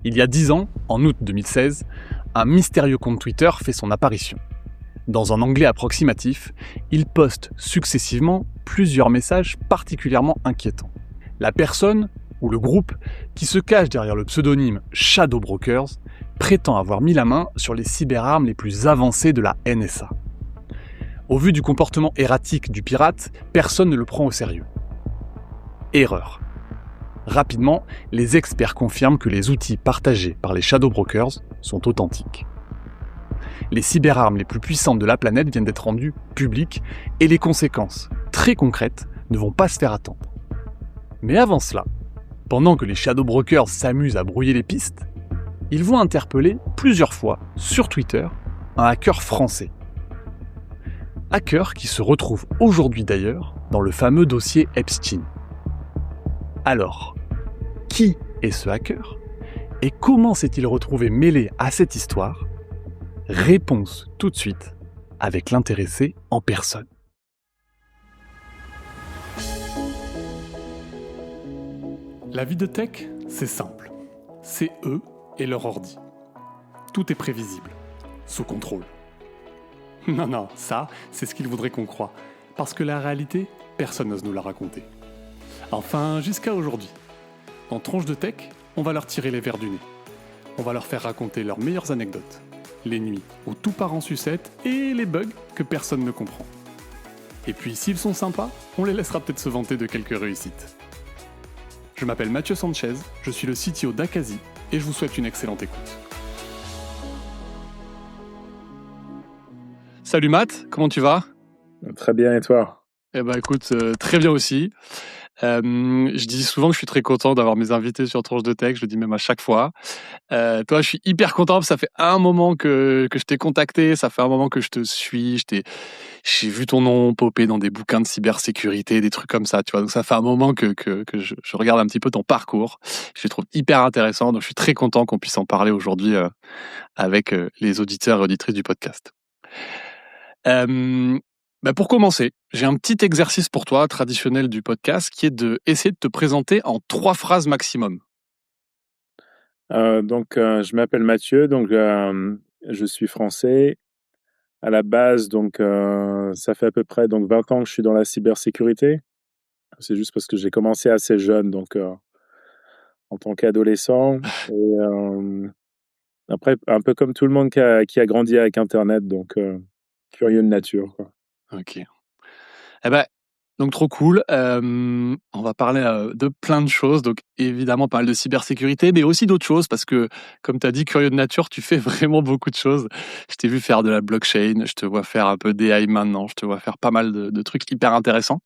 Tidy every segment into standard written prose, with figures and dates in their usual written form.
Il y a 10 ans, en août 2016, un mystérieux compte Twitter fait son apparition. Dans un anglais approximatif, il poste successivement plusieurs messages particulièrement inquiétants. La personne, ou le groupe, qui se cache derrière le pseudonyme Shadow Brokers, prétend avoir mis la main sur les cyberarmes les plus avancées de la NSA. Au vu du comportement erratique du pirate, personne ne le prend au sérieux. Erreur. Rapidement, les experts confirment que les outils partagés par les Shadow Brokers sont authentiques. Les cyberarmes les plus puissantes de la planète viennent d'être rendues publiques et les conséquences, très concrètes, ne vont pas se faire attendre. Mais avant cela, pendant que les Shadow Brokers s'amusent à brouiller les pistes, ils vont interpeller plusieurs fois sur Twitter un hacker français. Hacker qui se retrouve aujourd'hui d'ailleurs dans le fameux dossier Epstein. Alors, qui est ce hacker et comment s'est-il retrouvé mêlé à cette histoire? Réponse tout de suite avec l'intéressé en personne. La vie de tech, c'est simple. C'est eux et leur ordi. Tout est prévisible, sous contrôle. Non, ça, c'est ce qu'ils voudraient qu'on croie. Parce que la réalité, personne n'ose nous la raconter. Enfin, jusqu'à aujourd'hui. Dans Tronche de Tech, on va leur tirer les vers du nez. On va leur faire raconter leurs meilleures anecdotes. Les nuits où tout part en sucette et les bugs que personne ne comprend. Et puis, s'ils sont sympas, on les laissera peut-être se vanter de quelques réussites. Je m'appelle Mathieu Sanchez, je suis le CTO d'Akazi et je vous souhaite une excellente écoute. Salut Matt, comment tu vas? Très bien, et toi? Eh ben écoute, très bien aussi. Je dis souvent que je suis très content d'avoir mes invités sur Tronche de Tech, je le dis même à chaque fois. Toi, je suis hyper content parce que ça fait un moment que je t'ai contacté, ça fait un moment que je te suis, j'ai vu ton nom popper dans des bouquins de cybersécurité, des trucs comme ça, tu vois. Donc ça fait un moment que je regarde un petit peu ton parcours. Je le trouve hyper intéressant, donc je suis très content qu'on puisse en parler aujourd'hui avec les auditeurs et auditrices du podcast. Pour commencer, j'ai un petit exercice pour toi, traditionnel du podcast, qui est d'essayer de te présenter en 3 phrases maximum. Je m'appelle Mathieu, je suis français. À la base, ça fait à peu près 20 ans que je suis dans la cybersécurité. C'est juste parce que j'ai commencé assez jeune, en tant qu'adolescent. Après, un peu comme tout le monde qui a grandi avec Internet, curieux de nature, quoi. Ok. Eh ben, donc trop cool. On va parler de plein de choses. Donc évidemment, pas mal de cybersécurité, mais aussi d'autres choses parce que, comme tu as dit, curieux de nature, tu fais vraiment beaucoup de choses. Je t'ai vu faire de la blockchain, je te vois faire un peu d'AI maintenant, je te vois faire pas mal de trucs hyper intéressants.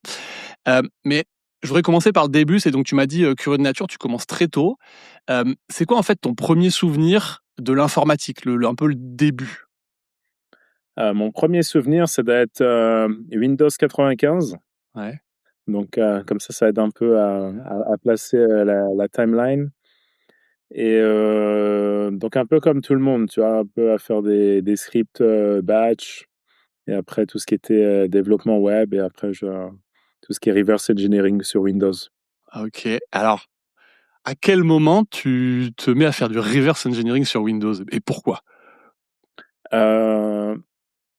Mais je voudrais commencer par le début. C'est donc, tu m'as dit curieux de nature, tu commences très tôt. C'est quoi en fait ton premier souvenir de l'informatique, un peu le début? Mon premier souvenir, ça doit être Windows 95. Ouais. Comme ça aide un peu à placer la timeline. Un peu comme tout le monde, tu vois, un peu à faire des scripts batch, et après tout ce qui était développement web, et après tout ce qui est reverse engineering sur Windows. Ok. Alors, à quel moment tu te mets à faire du reverse engineering sur Windows et pourquoi? Euh,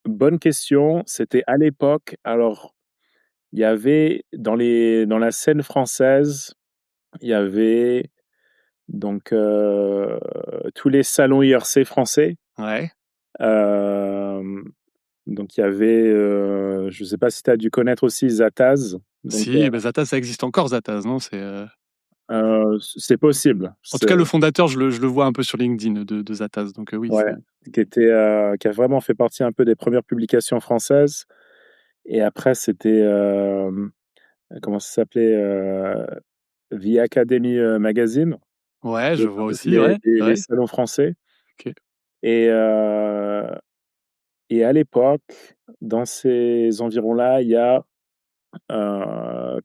Bonne question. C'était à l'époque. Alors, il y avait dans la scène française, il y avait tous les salons IRC français. Ouais. Euh, il y avait, je ne sais pas si tu as dû connaître aussi Zataz. Si, Zataz, ça existe encore, Zataz, non? C'est possible. En tout cas, le fondateur, je le vois un peu sur LinkedIn de Zataz, donc oui. Ouais, qui a vraiment fait partie un peu des premières publications françaises. Et après, c'était, comment ça s'appelait, The Academy Magazine, Ouais, qui je est vois aussi, les, ouais. les Ouais. salons français. Ok. Et, euh, et à l'époque, dans ces environs-là, il y a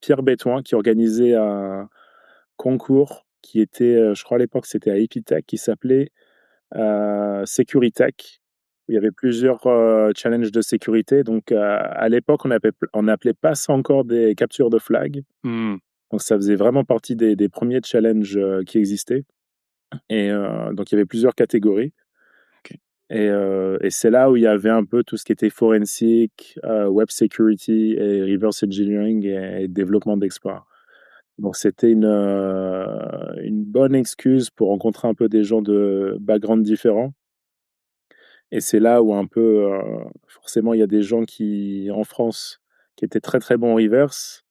Pierre Bétouin qui organisait un concours qui était, je crois à l'époque, c'était à Epitech, qui s'appelait Securitech, où il y avait plusieurs challenges de sécurité. À l'époque, on n'appelait pas ça encore des captures de flag. Hmm. Donc, ça faisait vraiment partie des premiers challenges qui existaient. Et donc il y avait plusieurs catégories. OK. Et c'est là où il y avait un peu tout ce qui était forensic, web security et reverse engineering et développement d'exploits. Donc c'était une bonne excuse pour rencontrer un peu des gens de backgrounds différents. Et c'est là où un peu, forcément, il y a des gens qui, en France, qui étaient très, très bons en reverse.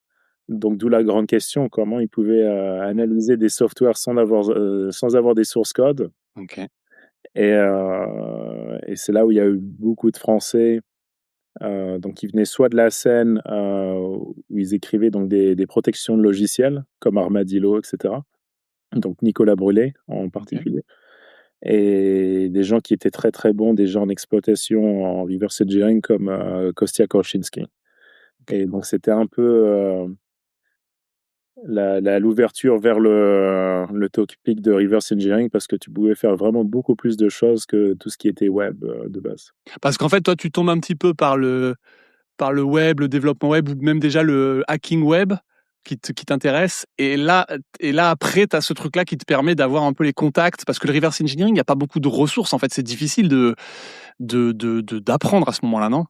Donc d'où la grande question, comment ils pouvaient, analyser des softwares sans avoir des source codes. OK. Et c'est là où il y a eu beaucoup de Français, donc qui venaient soit de la scène, où ils écrivaient donc des protections de logiciels comme Armadillo et cetera, donc Nicolas Brulet en OK. particulier, et des gens qui étaient très, très bons déjà en exploitation en reverse engineering comme, Kostya Korchinski. OK. Et donc c'était un peu, l'ouverture vers le topic de reverse engineering parce que tu pouvais faire vraiment beaucoup plus de choses que tout ce qui était web, de base. Parce qu'en fait, toi, tu tombes un petit peu par le web, le développement web ou même déjà le hacking web qui t'intéresse. Et là, après, tu as ce truc-là qui te permet d'avoir un peu les contacts. Parce que le reverse engineering, il n'y a pas beaucoup de ressources. En fait, c'est difficile d'apprendre à ce moment-là, non?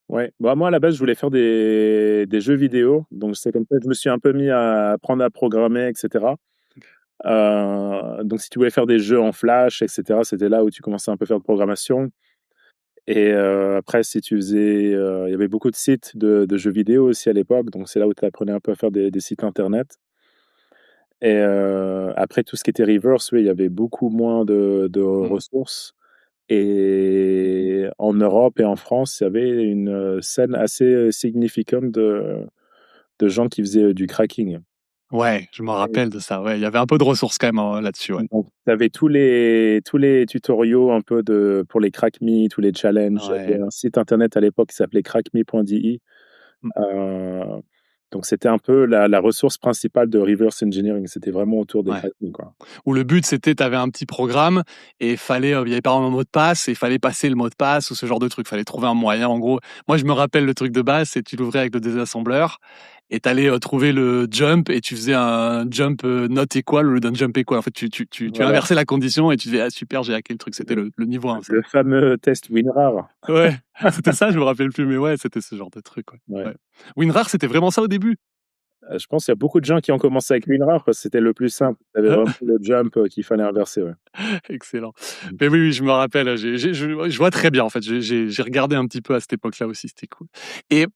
Ouais, bah, moi, à la base, je voulais faire des jeux vidéo, donc c'est comme ça que je me suis un peu mis à apprendre à programmer et cetera. Donc si tu voulais faire des jeux en Flash et cetera, c'était là où tu commençais un peu à faire de programmation. Et après si tu faisais, il y avait beaucoup de sites de jeux vidéo aussi à l'époque, donc c'est là où tu apprenais un peu à faire des sites internet. Et après tout ce qui était reverse, oui, il y avait beaucoup moins de Mmh. ressources. Et en Europe et en France, il y avait une, scène assez, significante de gens qui faisaient, du cracking. Ouais, je me Et rappelle de ça. Ouais, il y avait un peu de ressources quand même, là-dessus, ouais. donc tu avais tous les tutoriaux un peu pour les Crack Me, tous les challenges. Il y Ouais. avait un site internet à l'époque qui s'appelait crackme.de. Mmh. Heu, donc c'était un peu la ressource principale de reverse engineering. C'était vraiment autour des Ouais. cracking, quoi. Où le but, c'était, tu avais un petit programme et il y avait par exemple un mot de passe et il fallait passer le mot de passe ou ce genre de truc. Il fallait trouver un moyen. En gros, moi, je me rappelle le truc de base, c'est tu l'ouvrais avec le désassembleur et tu allais trouver le jump et tu faisais un jump not equal au lieu d'un jump equal. En fait, tu Voilà, inversais la condition et tu disais, ah super, j'ai hacké le truc. C'était le niveau 1, ça. le fameux test WinRAR. Ouais, c'était ça, je me rappelle plus, mais ouais, c'était ce genre de truc, ouais. Ouais. Ouais. WinRAR, c'était vraiment ça au début. Je pense qu'il y a beaucoup de gens qui ont commencé avec WinRAR parce que c'était le plus simple. Tu avais vraiment le jump, qu'il fallait inverser, ouais. Excellent. Mmh. Mais oui, oui, je me rappelle, je vois très bien en fait. J'ai regardé un petit peu à cette époque-là aussi, c'était cool. Et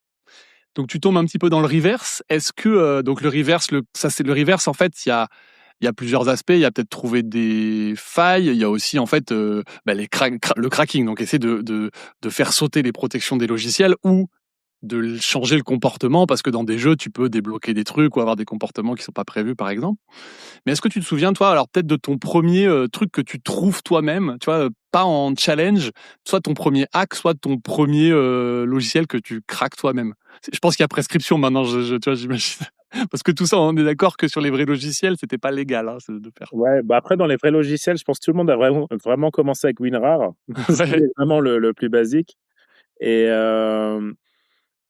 donc tu tombes un petit peu dans le reverse. Est-ce que donc le reverse, ça c'est le reverse en fait, il y a plusieurs aspects. Il y a peut-être trouver des failles. Il y a aussi en fait le cracking. Donc essayer de faire sauter les protections des logiciels ou de changer le comportement parce que dans des jeux tu peux débloquer des trucs ou avoir des comportements qui sont pas prévus par exemple. Mais est-ce que tu te souviens, toi, alors peut-être de ton premier truc que tu trouves toi-même, tu vois, pas en challenge, soit ton premier hack, soit ton premier logiciel que tu craques toi-même. Je pense qu'il y a prescription maintenant, tu vois, j'imagine. Parce que tout ça, on est d'accord que sur les vrais logiciels, c'était pas légal de faire ça. Ouais, bah, après dans les vrais logiciels, je pense que tout le monde a vraiment commencé avec WinRAR. Ouais, C'était vraiment le plus basique. Et hem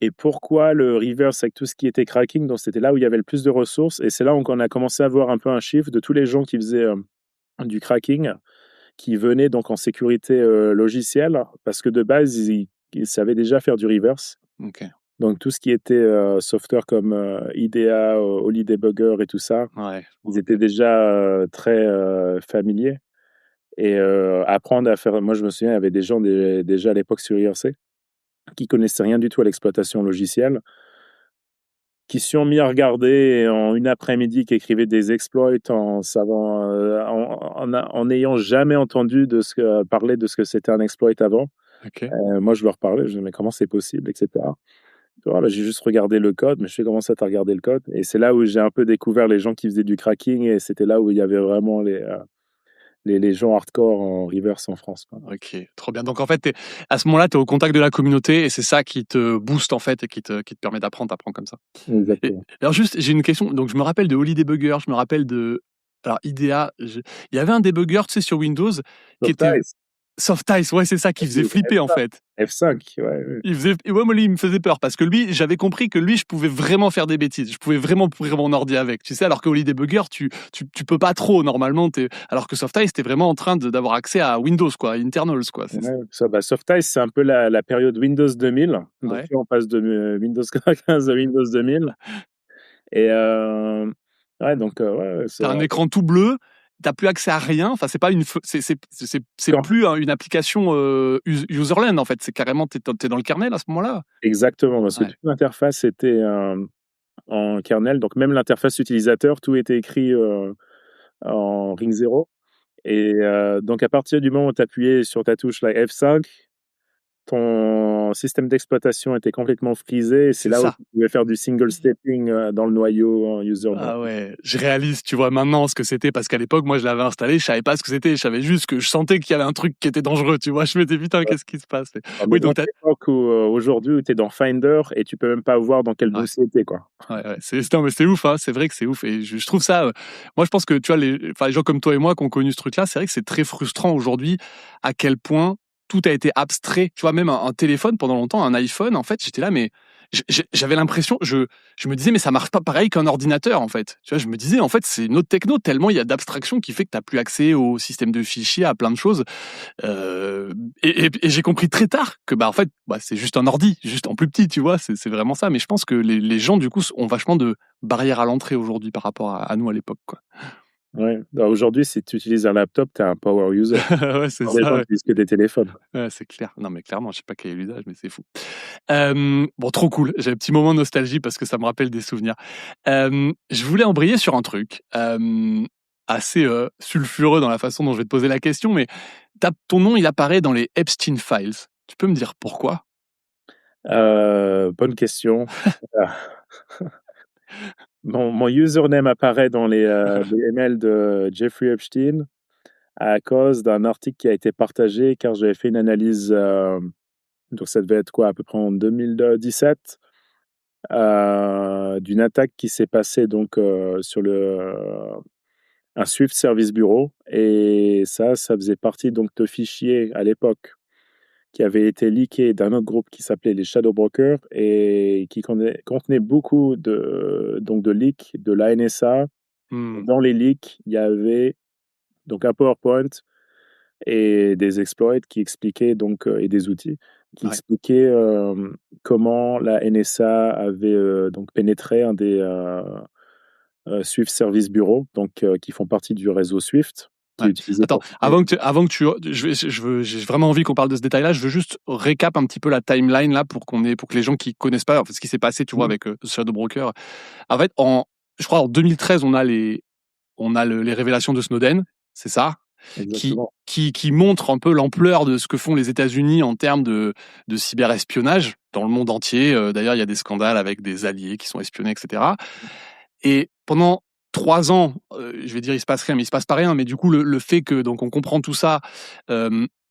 et pourquoi le reverse avec tout ce qui était cracking? Donc c'était là où il y avait le plus de ressources et c'est là où on a commencé à voir un peu un chiffre de tous les gens qui faisaient, du cracking, qui venaient donc en sécurité, logicielle parce que de base, ils savaient déjà faire du reverse. OK. Donc tout ce qui était, software comme, IDEA, Oli Debugger et tout ça, Ouais, je me ils étaient rappelle. déjà, très, familiers. Et apprendre à faire, moi je me souviens, il y avait des gens déjà à l'époque sur IRC, qui connaissaient rien du tout à l'exploitation logicielle, qui se sont mis à regarder en une après-midi, qui écrivaient des exploits en savant, en n'ayant jamais entendu parler de ce que c'était un exploit avant. OK. Moi je leur parlais, je disais: «Mais comment c'est possible?» et cetera. Tu vois? Bah, j'ai juste regardé le code, mais je fais: «Comment ça tu as regardé le code?» Et c'est là où j'ai un peu découvert les gens qui faisaient du cracking et c'était là où il y avait vraiment les gens hardcore en reverse en France, quoi. OK, trop bien. Donc en fait, à ce moment-là, tu es au contact de la communauté et c'est ça qui te booste en fait et qui te permet d'apprendre, t'apprends comme ça. Et Exactement. alors juste, j'ai une question. Donc je me rappelle de Holy Debugger, je me rappelle alors IDEA, il y avait un débugger, tu sais, sur Windows qui était Surprise! Soft Ice, ouais, c'est ça qui faisait flipper en fait. F5, ouais. Ouais, moi, lui, il me faisait peur parce que lui, j'avais compris que lui, je pouvais vraiment faire des bêtises. Je pouvais vraiment pourrir mon ordi avec, tu sais, alors qu'au Debugger, tu peux pas trop normalement. Alors que Soft Ice, t'es vraiment en train d'avoir accès à Windows, quoi, internals, quoi. Ouais, ça, Soft Ice, c'est un peu la période Windows 2000. Donc, Ouais. on passe de Windows 95 à Windows 2000. Et ouais, donc, ouais, T'as un écran tout bleu, t'as plus accès à rien. Enfin, c'est pas c'est plus une application userland en fait. C'est carrément t'es dans le kernel à ce moment-là. Exactement, parce que Ouais. toute l'interface était en kernel, donc même l'interface utilisateur, tout était écrit en Ring 0. Et donc à partir du moment où tu appuyais sur ta touche la F5, ton système d'exploitation était complètement frisé. Et c'est C'est là où ça. tu pouvais faire du single stepping dans le noyau en username. Ah ouais, je réalise, tu vois, maintenant ce que c'était, parce qu'à l'époque, moi, je l'avais installé, je savais pas ce que c'était, je savais juste que je sentais qu'il y avait un truc qui était dangereux, tu vois, je me disais, putain, qu'est-ce qui se passe? Mais Oui, dans donc l'époque où aujourd'hui où tu es dans Finder et tu peux même pas voir dans quel ouais. dossier t'es, quoi. Ouais, non, mais c'est ouf, hein, c'est vrai que c'est ouf, et je trouve ça, moi, je pense que, tu vois, les gens comme toi et moi qui ont connu ce truc-là, c'est vrai que c'est très frustrant aujourd'hui à quel point tout a été abstrait, tu vois, même un téléphone, pendant longtemps, un iPhone, en fait, j'étais là, mais j'avais l'impression, je me disais, mais ça marche pas pareil qu'un ordinateur, en fait. Tu vois, je me disais, en fait, c'est une autre techno, tellement il y a d'abstraction qui fait que tu n'as plus accès au système de fichiers, à plein de choses. Euh, et j'ai compris très tard que, bah, en fait, bah, c'est juste un ordi, juste en plus petit, tu vois, c'est vraiment ça. Mais je pense que les gens, du coup, ont vachement de barrières à l'entrée aujourd'hui par rapport à nous à l'époque, quoi. Ouais. Bah, aujourd'hui, si tu utilises un laptop, tu es un power user. Ouais, c'est Les ça, gens ouais. utilisent que des téléphones. Ouais, c'est clair. Non, mais clairement, je sais pas quel est l'usage, mais c'est fou. Bon, trop cool. J'ai un petit moment de nostalgie parce que ça me rappelle des souvenirs. Je voulais embrayer sur un truc assez sulfureux dans la façon dont je vais te poser la question, mais ton nom, il apparaît dans les Epstein Files. Tu peux me dire pourquoi? Bonne question. Mon username apparaît dans les emails de Jeffrey Epstein à cause d'un article qui a été partagé car j'avais fait une analyse, donc ça devait être quoi? À peu près en 2017, d'une attaque qui s'est passée donc sur un Swift Service Bureau. Et ça faisait partie donc de fichiers à l'époque qui avaient été leakés d'un autre groupe qui s'appelait les Shadow Brokers et qui contenait beaucoup donc de leaks de la NSA. Et Hmm. dans les leaks, il y avait donc un PowerPoint et des exploits qui expliquaient donc et des outils qui Ouais. expliquaient comment la NSA avait donc pénétré un des Swift Service Bureau, donc qui font partie du réseau Swift, qui est Ouais. utilisé Attends, pour avant que j'ai vraiment envie qu'on parle de ce détail-là. Je veux juste récap un petit peu la timeline là pour que les gens qui connaissent pas en fait, ce qui s'est passé, tu vois, avec Shadow Broker. En fait, je crois en 2013, les révélations de Snowden, c'est ça, qui, exactement. qui montrent un peu l'ampleur de ce que font les États-Unis en termes de cyberespionnage dans le monde entier. D'ailleurs, il y a des scandales avec des alliés qui sont espionnés, etc. Et pendant 3 ans, je vais dire il se passe rien, mais il se passe pas rien. Mais du coup, le fait que donc on comprend tout ça,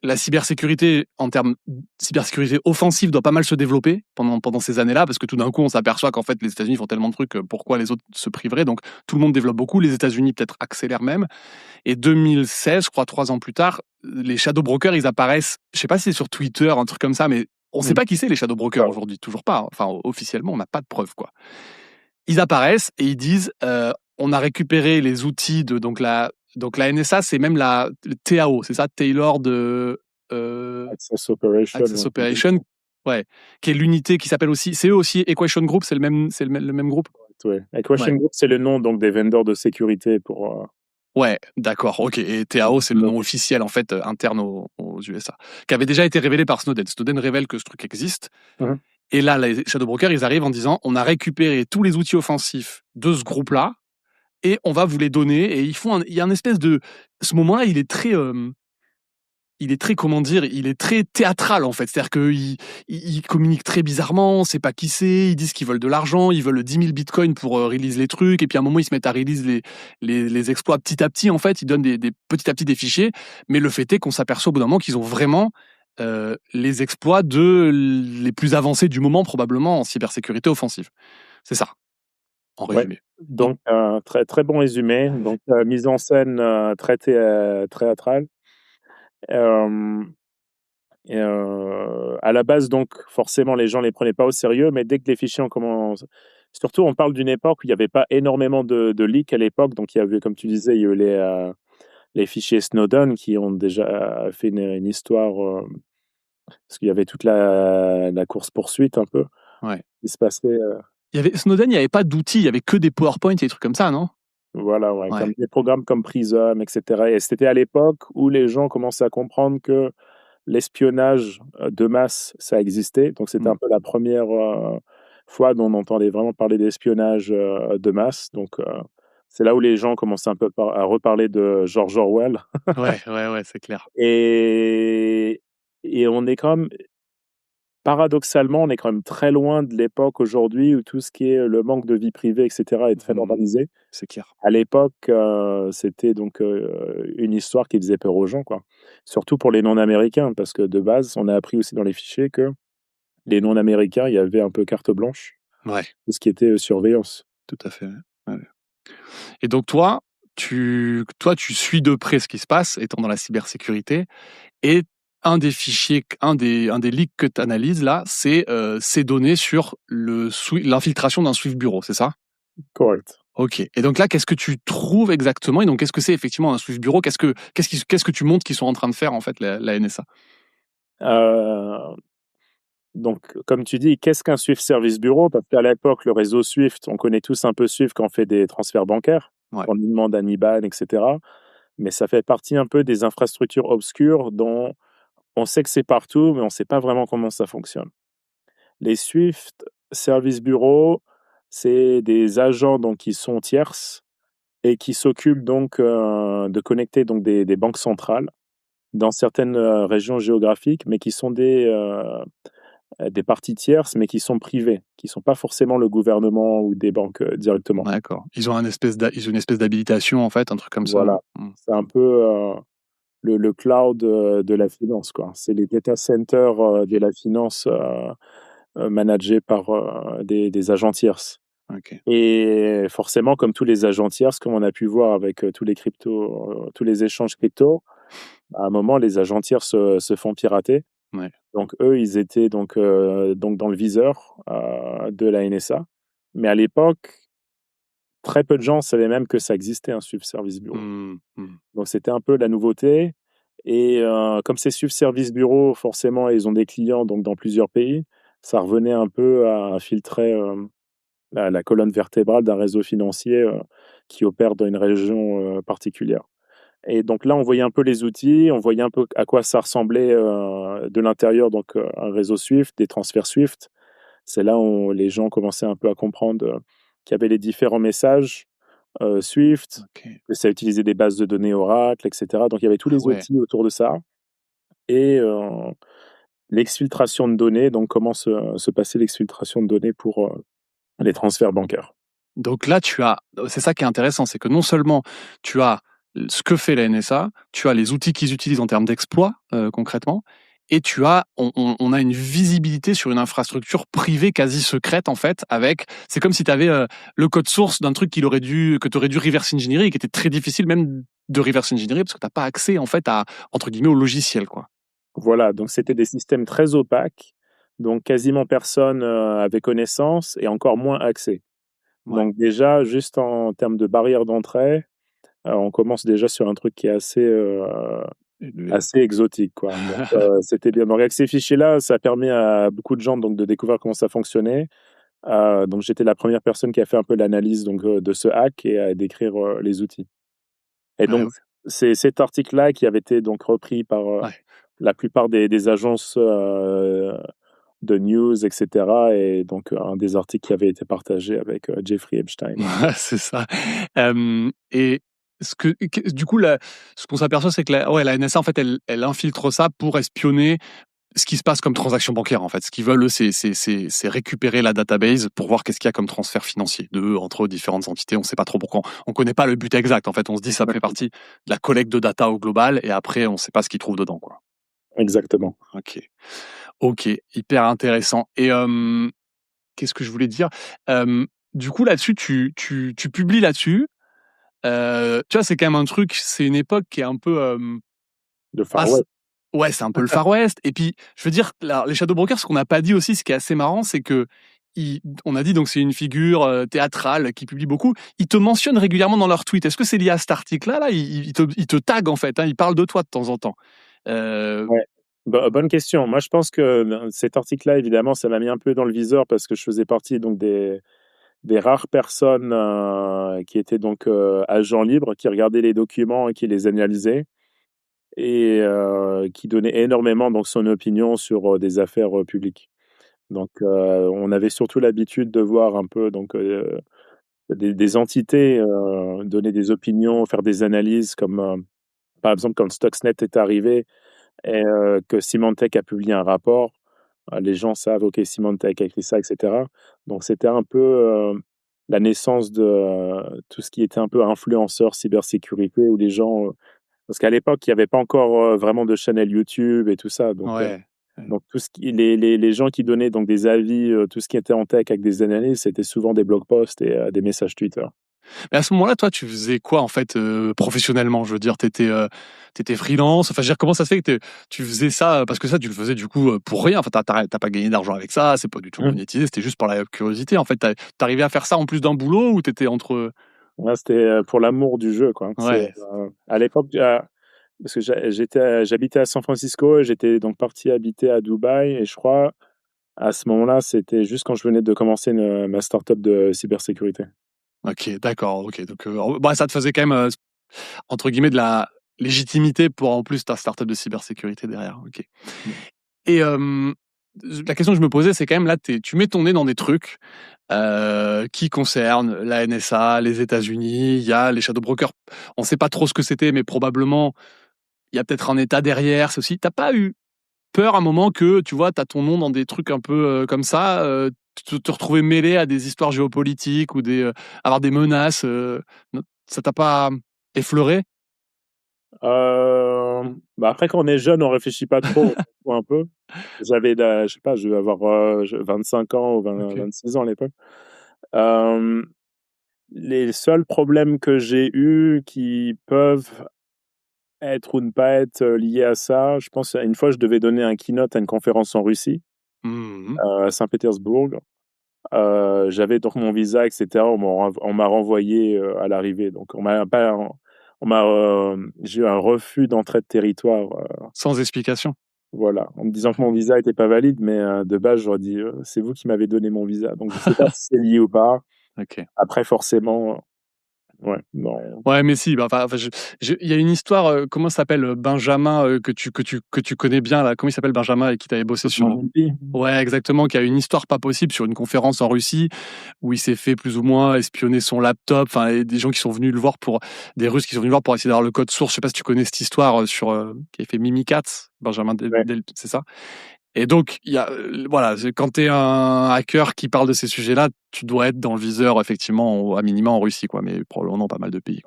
la cybersécurité en termes cybersécurité offensive doit pas mal se développer pendant ces années-là, parce que tout d'un coup, on s'aperçoit qu'en fait les États-Unis font tellement de trucs, pourquoi les autres se priveraient? Donc tout le monde développe beaucoup, les États-Unis peut-être accélèrent même. Et 2016, je crois 3 ans plus tard, les shadow brokers, ils apparaissent. Je sais pas si c'est sur Twitter, un truc comme ça, mais on sait Mmh. pas qui c'est les shadow brokers aujourd'hui, toujours pas. Enfin officiellement, on n'a pas de preuves quoi. Ils apparaissent et ils disent on a récupéré les outils de donc la NSA, c'est même le TAO, c'est ça, Tailored Access Operation, Access ouais. Operation, ouais, qui est l'unité qui s'appelle aussi, c'est eux aussi Equation Group, c'est le même groupe. Ouais. Ouais. Equation Group, c'est le nom donc des vendors de sécurité pour. Ouais, d'accord, ok. Et TAO, c'est le nom officiel en fait interne aux USA, qui avait déjà été révélé par Snowden. Snowden révèle que ce truc existe. Mhm. Et là, les Shadow Brokers, ils arrivent en disant on a récupéré tous les outils offensifs de ce groupe-là et on va vous les donner. Et il y a un espèce de. Ce moment-là, il est très, comment dire, il est très théâtral en fait. C'est-à-dire qu'ils communiquent très bizarrement, on sait pas qui c'est, ils disent qu'ils veulent de l'argent, ils veulent 10 000 bitcoins pour release les trucs, et puis à un moment ils se mettent à release les exploits petit à petit en fait, ils donnent petit à petit des fichiers, mais le fait est qu'on s'aperçoit au bout d'un moment qu'ils ont vraiment les exploits les plus avancés du moment probablement en cybersécurité offensive. C'est ça, en Ouais. résumé. Donc un très très bon résumé. Donc mise en scène très théâtrale. Euh, à la base, donc, forcément, les gens les prenaient pas au sérieux, mais dès que les fichiers ont commencé... Surtout, on parle d'une époque où il n'y avait pas énormément de leaks à l'époque. Donc, il y avait, comme tu disais, il y a eu les fichiers Snowden qui ont déjà fait une histoire, parce qu'il y avait toute la course-poursuite un peu Ouais. qui se passait. Il y avait Snowden, il n'y avait pas d'outils, il y avait que des PowerPoint et des trucs comme ça, non? Voilà, ouais, comme Ouais. des programmes comme Prism, etc. Et c'était à l'époque où les gens commençaient à comprendre que l'espionnage de masse, ça existait. Donc, c'était Mm. un peu la première fois dont on entendait vraiment parler d'espionnage de masse. Donc, c'est là où les gens commençaient un peu à reparler de George Orwell. Ouais, ouais, ouais, c'est clair. Et, et on est quand même, paradoxalement, on est quand même très loin de l'époque aujourd'hui où tout ce qui est le manque de vie privée, etc., est très Mm. normalisé. C'est clair. À l'époque, c'était donc une histoire qui faisait peur aux gens, quoi. Surtout pour les non-américains, parce que de base, on a appris aussi dans les fichiers que les non-américains, il y avait un peu carte blanche, Ouais, tout ce qui était surveillance. tout à fait. Ouais. Et donc toi, tu suis de près ce qui se passe, étant dans la cybersécurité, et un des fichiers, un des leaks que tu analyses là, c'est ces données sur l'infiltration d'un Swift Bureau, c'est ça? Correct. Ok. Et donc là, qu'est-ce que tu trouves exactement? Et donc, qu'est-ce que c'est effectivement un Swift Bureau? Qu'est-ce que tu montres qu'ils sont en train de faire en fait, la NSA? Euh, donc, comme tu dis, qu'est-ce qu'un Swift Service Bureau? Parce qu'à l'époque, le réseau Swift, on connaît tous un peu Swift quand on fait des transferts bancaires, Ouais. quand on nous demande un IBAN, etc. Mais ça fait partie un peu des infrastructures obscures dont on sait que c'est partout, mais on ne sait pas vraiment comment ça fonctionne. Les Swift Service Bureau, c'est des agents donc, qui sont tierces et qui s'occupent donc de connecter donc, des banques centrales dans certaines régions géographiques, mais qui sont des parties tierces, mais qui sont privées, qui ne sont pas forcément le gouvernement ou des banques directement. D'accord. Ils ont une espèce d'habilitation en fait, un truc comme ça. Voilà, Mm. c'est un peu le cloud de la finance, quoi. C'est les data centers de la finance managés par des agents tierces. Ok. Et forcément, comme tous les agents tierces, comme on a pu voir avec tous les échanges crypto, à un moment, les agents tierces se font pirater. Ouais. Donc, eux, ils étaient donc dans le viseur de la NSA. Mais à l'époque, très peu de gens savaient même que ça existait, un Swift Service Bureau. Mm. Mm. Donc, c'était un peu la nouveauté. Et comme ces Swift Service Bureau, forcément, ils ont des clients donc, dans plusieurs pays, ça revenait un peu à infiltrer la colonne vertébrale d'un réseau financier qui opère dans une région particulière. Et donc là, on voyait un peu les outils, on voyait un peu à quoi ça ressemblait de l'intérieur, donc un réseau Swift, des transferts Swift. C'est là où les gens commençaient un peu à comprendre qu'il y avait les différents messages Swift, Ok. que ça utilisait des bases de données Oracle, etc. Donc il y avait tous Ah les ouais. outils autour de ça. Et l'exfiltration de données, donc comment se passait l'exfiltration de données pour les transferts bancaires. Donc là, c'est ça qui est intéressant, c'est que non seulement tu as ce que fait la NSA, tu as les outils qu'ils utilisent en termes d'exploit concrètement, et on a une visibilité sur une infrastructure privée quasi secrète en fait. C'est comme si tu avais le code source d'un truc que tu aurais dû reverse engineer et qui était très difficile même de reverse engineer parce que t'as pas accès en fait à entre guillemets au logiciel quoi. Voilà, donc c'était des systèmes très opaques, donc quasiment personne avait connaissance et encore moins accès. Ouais. Donc déjà, juste en termes de barrière d'entrée, on commence déjà sur un truc qui est assez exotique, quoi. Donc c'était bien. Donc avec ces fichiers-là, ça a permis à beaucoup de gens donc de découvrir comment ça fonctionnait. Donc j'étais la première personne qui a fait un peu l'analyse donc de ce hack et à décrire les outils. Et Ouais, donc ouais. c'est cet article-là qui avait été donc repris par Ouais. la plupart des agences de news, etc. Et donc, un des articles qui avait été partagé avec Jeffrey Epstein. Ouais, c'est ça. Et du coup, ce qu'on s'aperçoit, c'est que la NSA, en fait, elle infiltre ça pour espionner ce qui se passe comme transaction bancaire. En fait, ce qu'ils veulent, eux, c'est récupérer la database pour voir qu'est-ce qu'il y a comme transfert financier entre différentes entités. On ne sait pas trop pourquoi. On ne connaît pas le but exact. En fait, on se dit que ça fait partie de la collecte de data au global, et après, on ne sait pas ce qu'ils trouvent dedans, quoi. Exactement. Ok, ok, hyper intéressant. Et qu'est-ce que je voulais dire? Du coup, là-dessus, tu publies là-dessus. Tu vois, c'est quand même un truc, c'est une époque qui est un peu De Ah, Far West. ouais, c'est un peu le Far West. Et puis, je veux dire, les Shadow Brokers, ce qu'on n'a pas dit aussi, ce qui est assez marrant, c'est que on a dit donc c'est une figure théâtrale qui publie beaucoup. Ils te mentionnent régulièrement dans leurs tweets. Est-ce que c'est lié à cet article-là là ils te taguent en fait. Hein, ils parlent de toi de temps en temps. Euh, Ouais. Bonne question. Moi, je pense que cet article-là, évidemment, ça m'a mis un peu dans le viseur parce que je faisais partie donc des rares personnes qui étaient donc agents libres, qui regardaient les documents et qui les analysaient et qui donnaient énormément donc son opinion sur des affaires publiques. Donc, on avait surtout l'habitude de voir un peu donc des entités donner des opinions, faire des analyses, comme par exemple quand Stuxnet est arrivé et que Symantec a publié un rapport, les gens savent, OK, Symantec a écrit ça, et cetera. Donc c'était un peu la naissance de tout ce qui était un peu influenceur cybersécurité, où les gens, parce qu'à l'époque, il y avait pas encore vraiment de chaîne YouTube et tout ça. ouais. Donc tout ce qui les gens qui donnaient donc des avis, tout ce qui était en tech avec des analyses, c'était souvent des blog posts et des messages Twitter. Mais à ce moment-là, toi, tu faisais quoi en fait professionnellement? Je veux dire, t'étais freelance. Enfin, je veux dire, comment ça se fait que tu faisais ça parce que ça, tu le faisais du coup pour rien. Enfin, t'as pas gagné d'argent avec ça. C'est pas du tout Mmh. monétisé. C'était juste par la curiosité. En fait, t'arrivais à faire ça en plus d'un boulot ou t'étais entre. Ouais, c'était, pour l'amour du jeu, quoi. Ouais. À l'époque, parce que j'habitais à San Francisco et j'étais donc parti habiter à Dubaï et je crois, à ce moment-là, c'était juste quand je venais de commencer ma start-up de cybersécurité. Ok, d'accord. Ok, donc bah, ça te faisait quand même entre guillemets de la légitimité pour en plus ta startup de cybersécurité derrière. Ok. Mmh. Et la question que je me posais, c'est quand même là, tu mets ton nez dans des trucs qui concernent la NSA, les États-Unis. Il y a les shadow brokers. On ne sait pas trop ce que c'était, mais probablement il y a peut-être un État derrière. Ceci. T'as pas eu peur à un moment que tu vois, t'as ton nom dans des trucs un peu comme ça, te retrouver mêlé à des histoires géopolitiques ou avoir des menaces. Ça t'a pas effleuré? Bah, après quand on est jeune, on réfléchit pas trop, on s'en fout un peu. Je sais pas, je devais avoir, 25 ans ou Ok. 26 ans à l'époque. Hem, les seuls problèmes que j'ai eus qui peuvent être ou ne pas être, liés à ça, je pense à une fois, je devais donner un keynote à une conférence en Russie, Mhm. à Saint-Pétersbourg. J'avais donc mon visa et cetera. On m'a renvoyé, à l'arrivée. Donc j'ai eu un refus d'entrée de territoire, Sans explication. voilà, en me disant que mon visa était pas valide, mais de base, j'aurais dit: «C'est vous qui m'avez donné mon visa». Donc je sais pas si c'est lié ou pas. Ok. Après forcément, ouais, non. Ouais, mais si, bah, enfin, il y a une histoire, comment ça s'appelle, Benjamin, que tu connais bien là, comment il s'appelle Benjamin et qui t'avait bossé Toute mon sur. vie. Ouais, exactement, qui a une histoire pas possible sur une conférence en Russie où il s'est fait plus ou moins espionner son laptop, enfin, et des gens qui sont venus le voir des Russes qui sont venus le voir pour essayer d'avoir le code source. Je sais pas si tu connais cette histoire qui a fait Mimikatz, Benjamin Ouais. C'est ça? Et donc, il y a, voilà, quand tu es un hacker qui parle de ces sujets-là, tu dois être dans le viseur, effectivement, à minima en Russie, quoi, mais probablement dans pas mal de pays.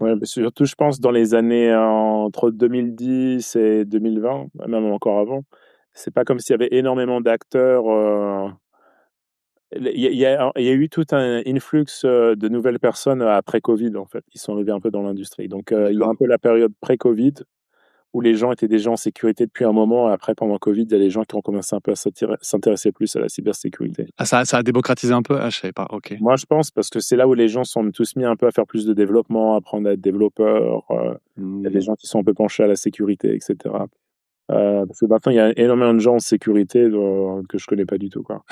Ouais, bah, surtout je pense dans les années, entre 2010 et 2020, même encore avant. C'est pas comme s'il y avait énormément d'acteurs, il y a eu tout un influx, de nouvelles personnes, après covid, en fait, qui sont arrivées un peu dans l'industrie. Donc, il y a un D'accord. peu la période pré-covid où les gens étaient déjà en sécurité depuis un moment. Après, pendant covid, il y a les gens qui ont commencé un peu à s'intéresser plus à la cybersécurité. Ah, ça a démocratisé un peu? Ah, je savais pas, OK. Moi, je pense parce que c'est là où les gens sont tous mis un peu à faire plus de développement, apprendre à être développeurs, il y a des Mmh. gens qui sont un peu penchés à la sécurité et cetera. Parce que maintenant, il y a énormément de gens en sécurité, que je connais pas du tout, quoi.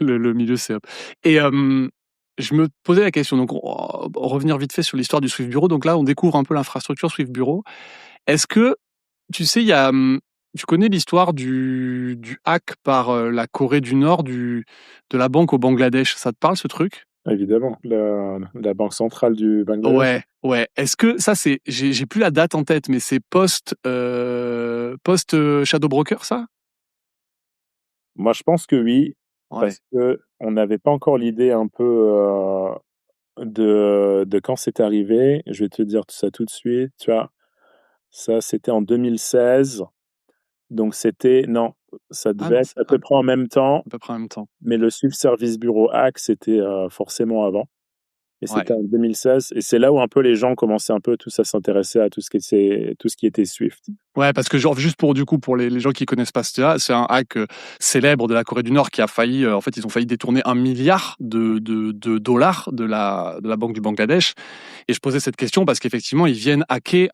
Le milieu, c'est hop. Et je me posais la question, donc revenir vite fait sur l'histoire du Swift Bureau. Donc là, on découvre un peu l'infrastructure Swift Bureau. Est-ce que, tu sais, tu connais l'histoire du hack par la Corée du Nord de la banque au Bangladesh? Ça te parle ce truc? Évidemment, la banque centrale du Bangladesh. Ouais, ouais. Est-ce que ça, j'ai plus la date en tête, mais c'est post Shadow Broker, ça? Moi, je pense que oui, Ouais. parce qu'on n'avait pas encore l'idée un peu, de quand c'est arrivé. Je vais te dire tout ça tout de suite, tu vois? Ça, c'était en 2016, donc c'était non, ça Ah devait non, être c'est à à peu près en même temps, peu près en même temps. mais le Swift Service Bureau Hack, c'était, forcément avant. Et Ouais. c'était en 2016 et c'est là où un peu les gens commençaient un peu tous à s'intéresser à tout ce qui était Swift. Ouais, parce que genre juste pour du coup pour les gens qui connaissent pas ça, c'est un hack célèbre de la Corée du Nord qui a failli en fait ils ont failli détourner 1 milliard de dollars de la banque du Bangladesh. Et je posais cette question parce qu'effectivement ils viennent hacker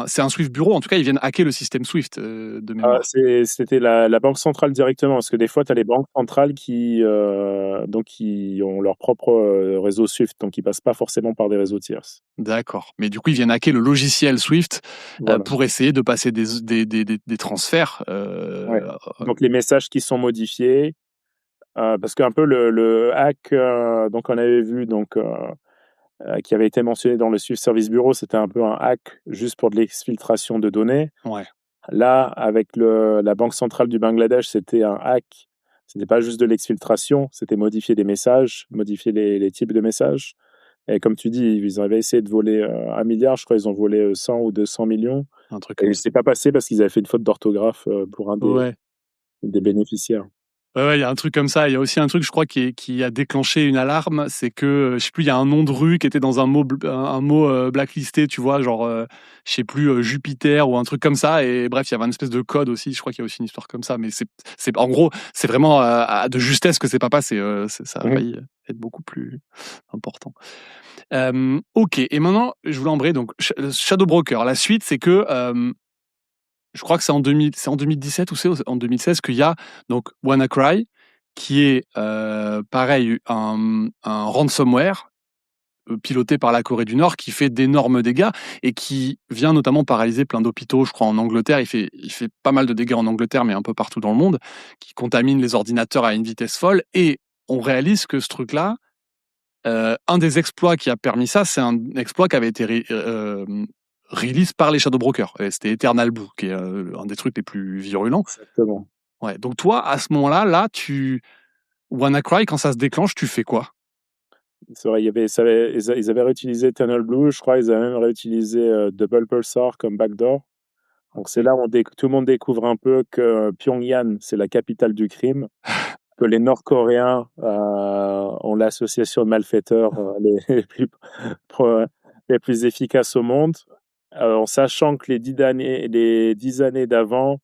c'est un Swift bureau en tout cas ils viennent hacker le système Swift de mémoire. C'était la banque centrale directement, parce que des fois, tu as les banques centrales qui ont leur propre réseau Swift, donc ils passent pas forcément par des réseaux tierces. D'accord. Mais du coup ils viennent hacker le logiciel Swift Voilà. pour essayer de passer des transferts. Ouais. Donc les messages qui sont modifiés, parce qu'un peu le hack, donc on avait vu qui avait été mentionné dans le Swift Service Bureau, c'était un peu un hack juste pour de l'exfiltration de données. Ouais. Là, avec la Banque centrale du Bangladesh, c'était un hack. C'était pas juste de l'exfiltration, c'était modifier des messages, modifier les types de messages. Et comme tu dis, ils avaient essayé de voler 1 milliard, je crois, ils ont volé 100 ou 200 millions. Un truc Et comme ça. c'est pas passé parce qu'ils avaient fait une faute d'orthographe pour un Ouais. des bénéficiaires. Ouais, il y a un truc comme ça. Il y a aussi un truc, je crois, qui a déclenché une alarme. C'est que, je sais plus, il y a un nom de rue qui était dans un mot blacklisté, tu vois, genre, je sais plus, Jupiter ou un truc comme ça. Et bref, il y avait une espèce de code aussi. Je crois qu'il y a aussi une histoire comme ça. Mais en gros, c'est vraiment de justesse que c'est pas passé. Ça a Mhm. failli être beaucoup plus important. Ok. Et maintenant, je voulais embrayer donc Shadow Broker. La suite, c'est que je crois que c'est en 2017 ou c'est en 2016 qu'il y a donc WannaCry, qui est pareil un ransomware piloté par la Corée du Nord qui fait d'énormes dégâts et qui vient notamment paralyser plein d'hôpitaux, je crois en Angleterre. Il fait pas mal de dégâts en Angleterre, mais un peu partout dans le monde, qui contamine les ordinateurs à une vitesse folle. Et on réalise que ce truc-là, un des exploits qui a permis ça, c'est un exploit qui avait été release par les Shadow Brokers. Et c'était Eternal Blue, qui est un des trucs les plus virulents. Exactement. Ouais. Donc toi, à ce moment-là, WannaCry, quand ça se déclenche, tu fais quoi? C'est vrai, ils avaient réutilisé Tunnel Blue, je crois, ils avaient même réutilisé Double Pulsar comme backdoor. Donc c'est Ok. là où tout le monde découvre un peu que Pyongyang, c'est la capitale du crime, que les Nord-Coréens ont l'association de malfaiteurs pro- les plus efficaces au monde, en sachant que les 10 années d'avant,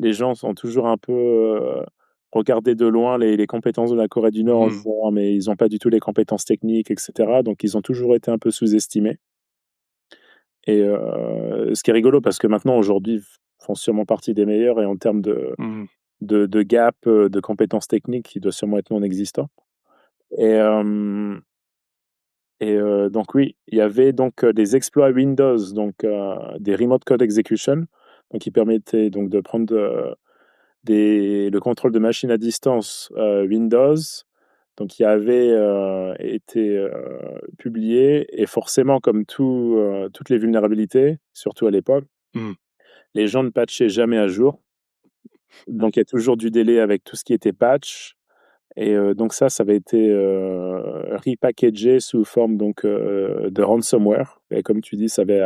les gens sont toujours un peu regardé de loin les compétences de la Corée du Nord en se Hmm. disant: «Ah, mais ils n'ont pas du tout les compétences techniques, etc.» Donc ils ont toujours été un peu sous-estimés. Et ce qui est rigolo parce que maintenant, aujourd'hui, font sûrement partie des meilleurs et en termes Hmm. de gap, de compétences techniques, il doit sûrement être non existant. Et, donc oui, il y avait donc des exploits Windows, donc des remote code execution, donc qui permettaient donc de prendre le contrôle de machines à distance Windows, donc qui avait été publié. Et forcément, comme toutes les vulnérabilités, surtout à l'époque, Hmm. les gens ne patchaient jamais à jour. Donc, il y a toujours du délai avec tout ce qui était patch. Et donc ça avait été repackagé sous forme donc de ransomware. Et comme tu dis, ça avait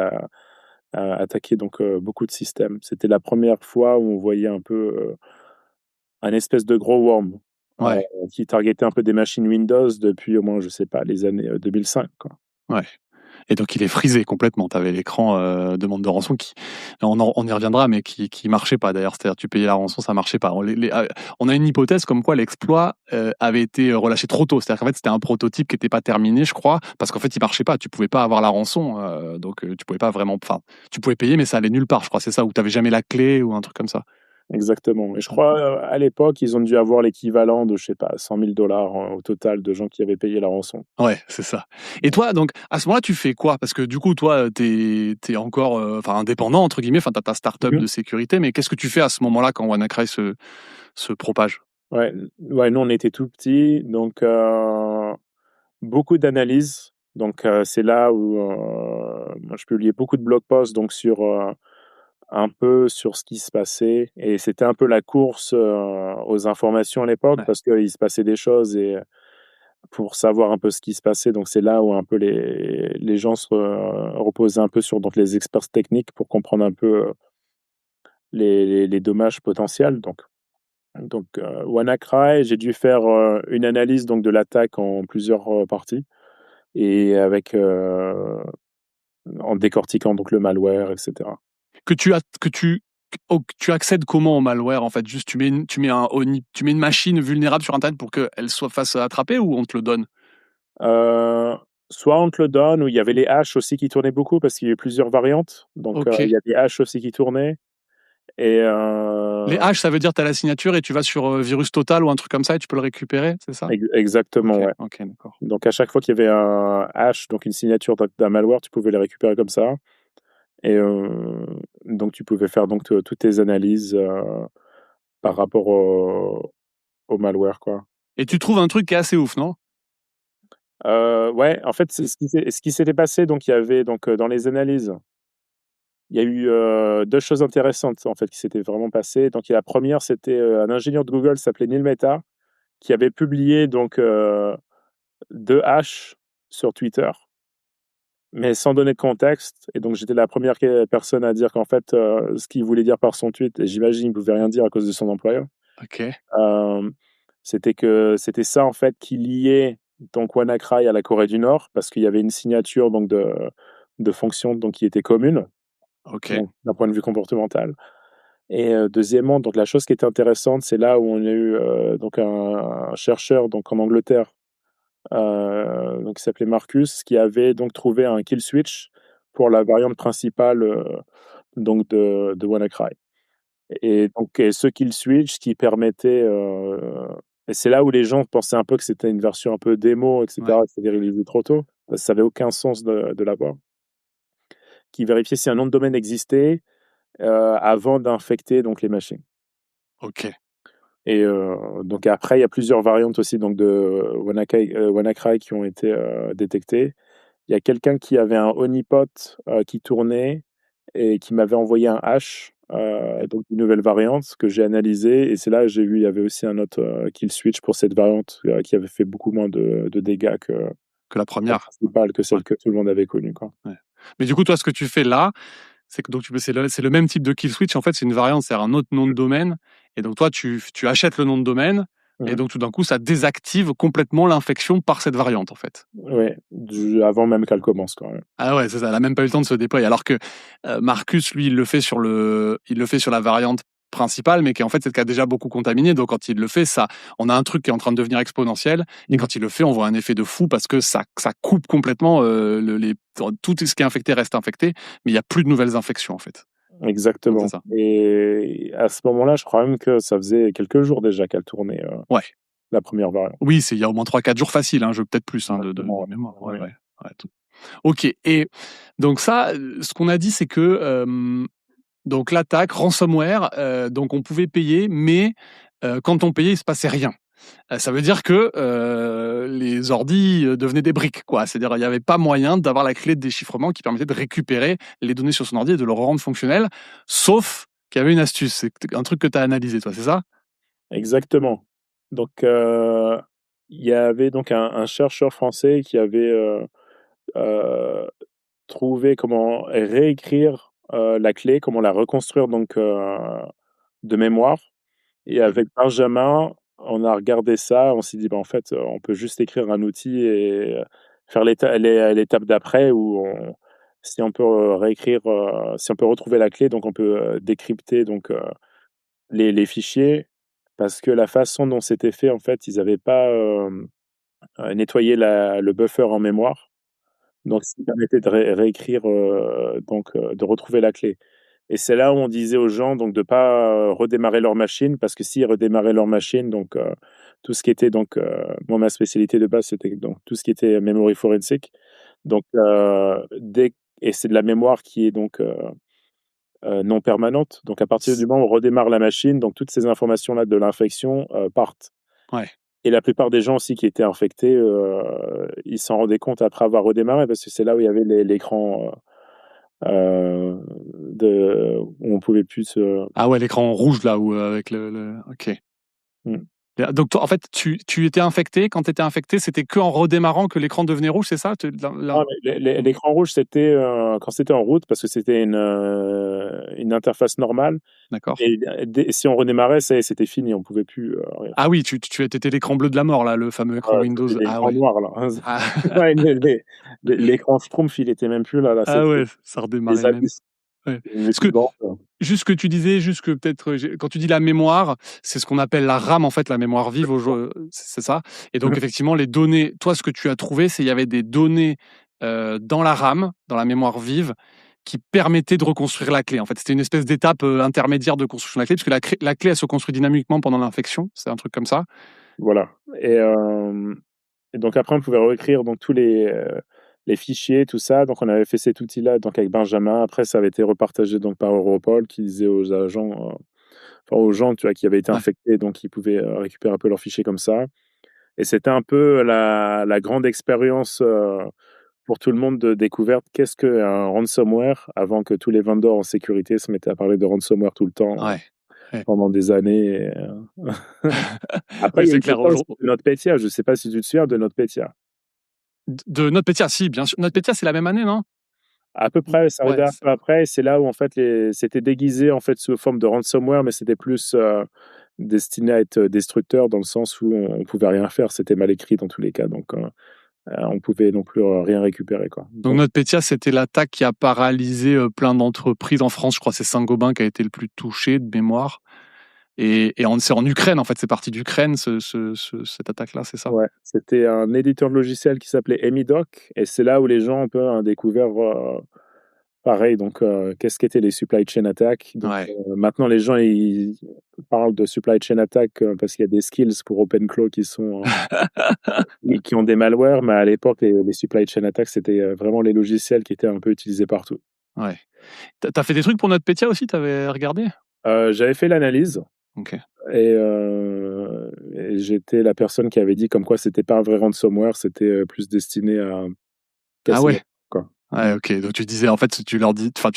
attaqué donc beaucoup de systèmes. C'était la première fois où on voyait un peu un espèce de gros worm Ouais. qui targetait un peu des machines Windows depuis au moins, je sais pas, les années 2005, quoi. Ouais. Et donc il est frisé complètement. Tu avais l'écran demande de rançon qui, on y reviendra, mais qui marchait pas d'ailleurs. C'est-à-dire tu payais la rançon, ça marchait pas. On a une hypothèse comme quoi l'exploit avait été relâché trop tôt. C'est-à-dire qu'en fait c'était un prototype qui n'était pas terminé, je crois, parce qu'en fait il marchait pas. Tu pouvais pas avoir la rançon, donc tu pouvais pas vraiment. Enfin, tu pouvais payer, mais ça allait nulle part. Je crois c'est ça, où tu avais jamais la clé ou un truc comme ça. Exactement. Et je crois, à l'époque, ils ont dû avoir l'équivalent de, je sais pas, 100 000 dollars au total de gens qui avaient payé la rançon. Ouais, c'est ça. Et toi, donc, à ce moment-là, tu fais quoi? Parce que du coup, toi, t'es encore, enfin, indépendant, entre guillemets, enfin, t'as ta start-up Mhm. de sécurité, mais qu'est-ce que tu fais à ce moment-là quand WannaCry se propage? Ouais, ouais, nous, on était tout petits, donc beaucoup d'analyses. Donc, c'est là où moi, je publiais beaucoup de blog posts donc sur un peu sur ce qui se passait. Et c'était un peu la course aux informations à l'époque Ouais. parce qu'il se passait des choses et pour savoir un peu ce qui se passait. Donc, c'est là où un peu les gens reposaient un peu sur donc, les experts techniques pour comprendre un peu les dommages potentiels. Donc WannaCry, j'ai dû faire une analyse donc, de l'attaque en plusieurs parties. et avec en décortiquant donc le malware, etc. Tu accèdes comment au malware en fait? Juste tu mets une machine vulnérable sur internet pour qu'elle soit fasse attraper ou on te le donne? Euh, Soit on te le donne, ou il y avait les hashes aussi qui tournaient beaucoup parce qu'il y avait plusieurs variantes. Donc il OK. y a des hashes aussi qui tournaient. Et Les hashes, ça veut dire tu as la signature et tu vas sur, Virus Total ou un truc comme ça et tu peux le récupérer, c'est ça? exactement, OK, ouais. OK, d'accord. Donc à chaque fois qu'il y avait un hash, donc une signature d'un malware, tu pouvais les récupérer comme ça. Et donc tu pouvais faire donc toutes tes analyses par rapport au malware, quoi. Et tu trouves un truc qui est assez ouf, non? Ouais, en fait, c'est ce qui s'était passé, donc il y avait donc, dans les analyses, il y a eu, 2 choses intéressantes, en fait, qui s'étaient vraiment passées. Donc la première, c'était, un ingénieur de Google s'appelait Neil Mehta, qui avait publié donc, 2 hashes sur Twitter, mais sans donner de contexte. Et donc j'étais la première personne à dire qu'en fait, ce qu'il voulait dire par son tweet, et j'imagine il pouvait rien dire à cause de son employeur, OK, hem, c'était ça, en fait, qui liait donc WannaCry à la Corée du Nord, parce qu'il y avait une signature donc de fonction donc qui était commune, OK, donc d'un point de vue comportemental. Et deuxièmement, donc la chose qui était intéressante, c'est là où on a eu, donc un chercheur donc en Angleterre, donc qui s'appelait Marcus, qui avait donc trouvé un kill switch pour la variante principale, donc de WannaCry. Et donc ce kill switch qui permettait, et c'est là où les gens pensaient un peu que c'était une version un peu démo, et ouais, cetera, c'est-à-dire ils l'étaient trop tôt, parce que ça avait aucun sens de l'avoir, qui vérifiait si un nom de domaine existait, avant d'infecter donc les machines. OK, Et donc après, il y a plusieurs variantes aussi donc de WannaCry qui ont été, détectées. Il y a quelqu'un qui avait un honeypot, qui tournait et qui m'avait envoyé un hash, donc une nouvelle variante que j'ai analysée, et c'est là que j'ai vu il y avait aussi un autre, kill switch pour cette variante, qui avait fait beaucoup moins de dégâts que que la la première. principale, que Ouais, celle que tout le monde avait connue, quoi. ouais. Mais du coup, toi, ce que tu fais là, c'est que donc c'est le même type de kill switch. En fait, c'est une variante, c'est un autre nom de domaine. Et donc toi, tu achètes le nom de domaine et Mmh. donc tout d'un coup, ça désactive complètement l'infection par cette variante, en fait. Ouais, du avant même qu'elle commence, quand même. Ah ouais, c'est ça, elle a même pas eu le temps de se déployer. Alors que Marcus, lui, il le fait sur la variante principale, mais qui en fait celle qui a déjà beaucoup contaminé. Donc quand il le fait, ça, on a un truc qui est en train de devenir exponentiel. Et Mmh. quand il le fait, on voit un effet de fou parce que ça coupe complètement tout ce qui est infecté reste infecté, mais il y a plus de nouvelles infections en fait. Donc c'est Exactement. ça. Et à ce moment-là, je crois même que ça faisait quelques jours déjà qu'elle tournait, Ouais. la première variante. Oui, c'est il y a au moins 3-4 jours facile, hein, peut-être plus hein, de Exactement, mémoire. ouais. Ouais, Ouais. ouais. Ouais, tout. Ok. Et donc ça, ce qu'on a dit, c'est que donc l'attaque, ransomware, donc on pouvait payer, mais quand on payait, il se passait rien. Ça veut dire que les ordis devenaient des briques, quoi. C'est-à-dire il n'y avait pas moyen d'avoir la clé de déchiffrement qui permettait de récupérer les données sur son ordi et de le rendre fonctionnel, sauf qu'il y avait une astuce. C'est un truc que tu as analysé, toi, c'est ça? Exactement. Donc il y avait donc un chercheur français qui avait, heu, trouvé comment réécrire, la clé, comment la reconstruire donc de mémoire. Et Ok. avec Benjamin, on a regardé ça, on s'est dit: «Bah, en fait, on peut juste écrire un outil et faire l'étape d'après où si on peut, réécrire, si on peut retrouver la clé, donc on peut, décrypter donc les fichiers». Parce que la façon dont c'était fait, en fait, ils avaient pas, nettoyé le buffer en mémoire, donc ce qui permettait de réécrire, donc de retrouver la clé. Et c'est là où on disait aux gens donc de pas, redémarrer leur machine, parce que s'ils redémarraient leur machine, donc tout ce qui était donc moi ma spécialité de base, c'était donc tout ce qui était memory forensic. Donc dès et c'est de la mémoire qui est donc non permanente. Donc à partir du moment où on redémarre la machine, donc toutes ces informations-là de l'infection, partent. Ouais. Et la plupart des gens aussi qui étaient infectés, ils s'en rendaient compte après avoir redémarré, parce que c'est là où il y avait l'écran, où on pouvait plus se Ah ouais, l'écran rouge là, où avec OK. mmh. Donc, toi, en fait, tu étais infecté. Quand tu étais infecté, c'était que en redémarrant que l'écran devenait rouge, c'est ça? Non, mais l'écran rouge, c'était quand c'était en route, parce que c'était une interface normale. D'accord. Et si on redémarrait, c'était fini, on pouvait plus rien Ah faire. oui, étais l'écran bleu de la mort, là, le fameux écran Windows. C'était Ah l'écran ouais. noir, là. Ah, Ouais, l'écran Schtroumpf, il était même plus là. Là, ah c'était ouais, ça redémarrait des même. abysses. Ouais. Une Parce que, plus grande, quoi. juste ce que tu disais, juste que peut-être, quand tu dis la mémoire, c'est ce qu'on appelle la RAM, en fait, la mémoire vive, c'est ça. Et donc, effectivement, les données, toi, ce que tu as trouvé, c'est il y avait des données dans la RAM, dans la mémoire vive, qui permettaient de reconstruire la clé. En fait, c'était une espèce d'étape intermédiaire de construction de la clé, parce que la clé, elle se construit dynamiquement pendant l'infection. C'est un truc comme ça. Voilà. Et donc après, on pouvait réécrire donc tous les fichiers, tout ça. Donc on avait fait cet outil-là donc avec Benjamin. Après, ça avait été repartagé donc par Europol, qui disait aux agents, enfin aux gens, tu vois, qui avaient été Ouais. infectés, donc ils pouvaient récupérer un peu leurs fichiers comme ça. Et c'était un peu la grande expérience pour tout le monde de découverte. Qu'est-ce qu'un ransomware, avant que tous les vendors en sécurité se mettaient à parler de ransomware tout le temps Ouais. Ouais. pendant des années. Après, Oui, il y a c'est eu le clair. cas aussi de NotPetya. Je ne sais pas si tu te souviens de NotPetya. De NotPetya, si, bien sûr. NotPetya, c'est la même année, non? À peu près, c'est arrivé Ouais. un peu après. Et c'est là où en fait c'était déguisé en fait sous forme de ransomware, mais c'était plus destiné à être destructeur, dans le sens où on pouvait rien faire. C'était mal écrit dans tous les cas, donc on pouvait non plus rien récupérer, quoi. Donc Donc NotPetya, c'était l'attaque qui a paralysé plein d'entreprises en France. Je crois que c'est Saint-Gobain qui a été le plus touché de mémoire. C'est en Ukraine, en fait, c'est parti d'Ukraine, cette attaque-là, c'est ça? ouais, c'était un éditeur de logiciel qui s'appelait Emidoc, et c'est là où les gens un peu ont découvert pareil, donc qu'est-ce qu'étaient les supply chain attacks. Donc Ouais. maintenant les gens ils parlent de supply chain attack parce qu'il y a des skills pour OpenClaw qui sont qui ont des malwares, mais à l'époque les supply chain attacks c'était vraiment les logiciels qui étaient un peu utilisés partout. Ouais. T'as fait des trucs pour NotPetya aussi, t'avais regardé? J'avais fait l'analyse Ok. et j'étais la personne qui avait dit comme quoi c'était pas un vrai ransomware, c'était plus destiné à Ah casser la ouais. quoi. Ouais, ok. Donc tu disais, en fait, tu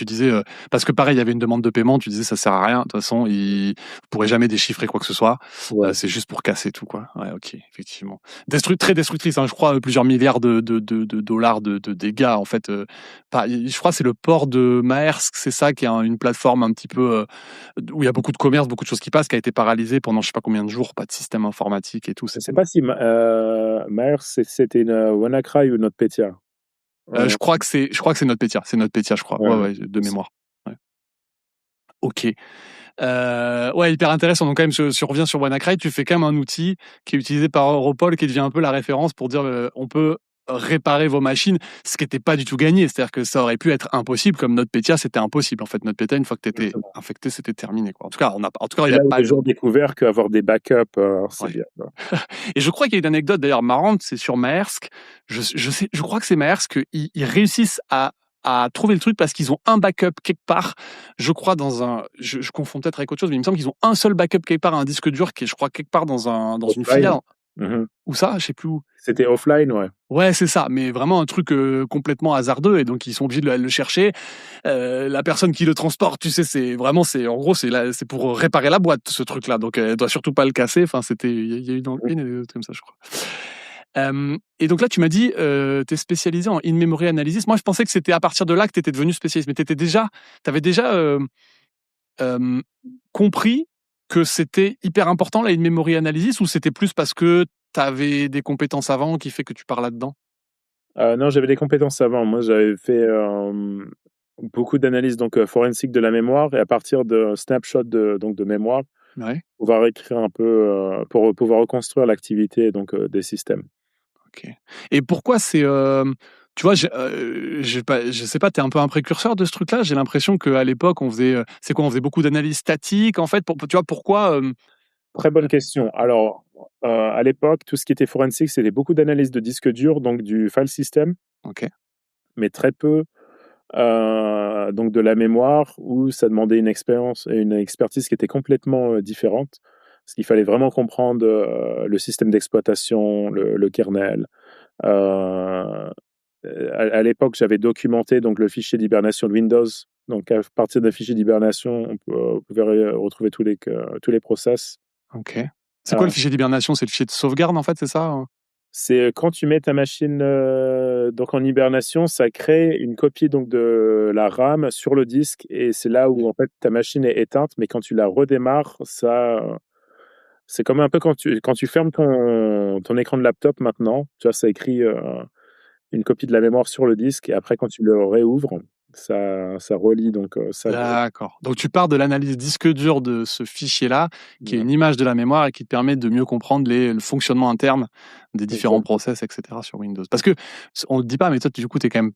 disais, parce que pareil, il y avait une demande de paiement, tu disais, ça sert à rien. De toute façon, vous pourrez jamais déchiffrer quoi que ce soit. Ouais. C'est juste pour casser tout, quoi. Ouais, ok, effectivement. Très destructrice, hein, je crois, plusieurs milliards de dollars de dégâts, en fait. Je crois que c'est le port de Maersk, c'est ça, qui est une plateforme un petit peu, où il y a beaucoup de commerce, beaucoup de choses qui passent, qui a été paralysée pendant je sais pas combien de jours, pas de système informatique et tout. Je sais pas si Maersk c'était une WannaCry ou NotPetya. Je crois que c'est NotPetya. C'est NotPetya, je crois. Ouais, Ouais, ouais, de mémoire. Ouais. Ok. Ouais, hyper intéressant. Donc, quand même, si on revient sur WannaCry, tu fais quand même un outil qui est utilisé par Europol, qui devient un peu la référence pour dire on peut réparer vos machines, ce qui n'était pas du tout gagné. C'est-à-dire que ça aurait pu être impossible, comme NotPetya, c'était impossible. En fait, NotPetya, une fois que tu étais exactement. infecté, c'était terminé, quoi. En tout cas, il C'est n'y a là où pas les de. gens ont découvert qu'avoir des backups, c'est Ouais. bien, quoi. Et je crois qu'il y a une anecdote d'ailleurs marrante, c'est sur Maersk. Je crois que c'est Maersk, ils réussissent à trouver le truc parce qu'ils ont un backup quelque part. Je crois je confonds peut-être avec autre chose, mais il me semble qu'ils ont un seul backup quelque part, un disque dur qui est, je crois, quelque part dans une Offline. filiale. Mmh. Où ça? Je sais plus où. C'était offline, ouais. Ouais, c'est ça, mais vraiment un truc complètement hasardeux, et donc ils sont obligés de le chercher. La personne qui le transporte, tu sais, en gros, c'est pour réparer la boîte, ce truc-là. Donc elle doit surtout pas le casser. Enfin, il y a eu dans le Mmh. film des trucs comme ça, je crois. Et donc là, tu m'as dit, tu es spécialisé en in-memory analysis. Moi, je pensais que c'était à partir de là que tu étais devenu spécialiste, mais tu avais déjà compris que c'était hyper important, la in-memory analysis, ou c'était plus parce que tu avais des compétences avant qui fait que tu pars là-dedans? Non, j'avais des compétences avant. Moi, j'avais fait, beaucoup d'analyses donc forensiques de la mémoire, et à partir de snapshots de mémoire, Ouais, pouvoir écrire un peu, pour pouvoir reconstruire l'activité donc des systèmes. ok. Et pourquoi tu vois, je sais pas, tu es un peu un précurseur de ce truc-là. J'ai l'impression qu'à l'époque, on faisait, c'est quoi? On faisait beaucoup d'analyses statiques, en fait. Tu vois, pourquoi Très bonne question. Alors, à l'époque, tout ce qui était forensique, c'était beaucoup d'analyses de disques durs, donc du file system, Ok, mais très peu, donc de la mémoire, où ça demandait une expertise qui était complètement, différente. Parce qu'il fallait vraiment comprendre, le système d'exploitation, le kernel. Heu, à l'époque, j'avais documenté donc le fichier d'hibernation de Windows. Donc à partir d'un fichier d'hibernation, on pouvait retrouver tous les process. ok. C'est quoi le fichier d'hibernation? C'est le fichier de sauvegarde, en fait, c'est ça? C'est quand tu mets ta machine, donc en hibernation, ça crée une copie donc de la RAM sur le disque et c'est là où en fait ta machine est éteinte, mais quand tu la redémarres, c'est comme un peu quand tu fermes ton écran de laptop maintenant, tu vois? Ça écrit, une copie de la mémoire sur le disque et après quand tu le réouvres, ça relie donc ça. D'accord. Donc tu pars de l'analyse disque dur de ce fichier-là, qui est Ouais, une image de la mémoire et qui te permet de mieux comprendre le fonctionnement interne des différents exact. process, et cetera, sur Windows. Parce que on le dit pas, mais toi, du coup, tu es quand même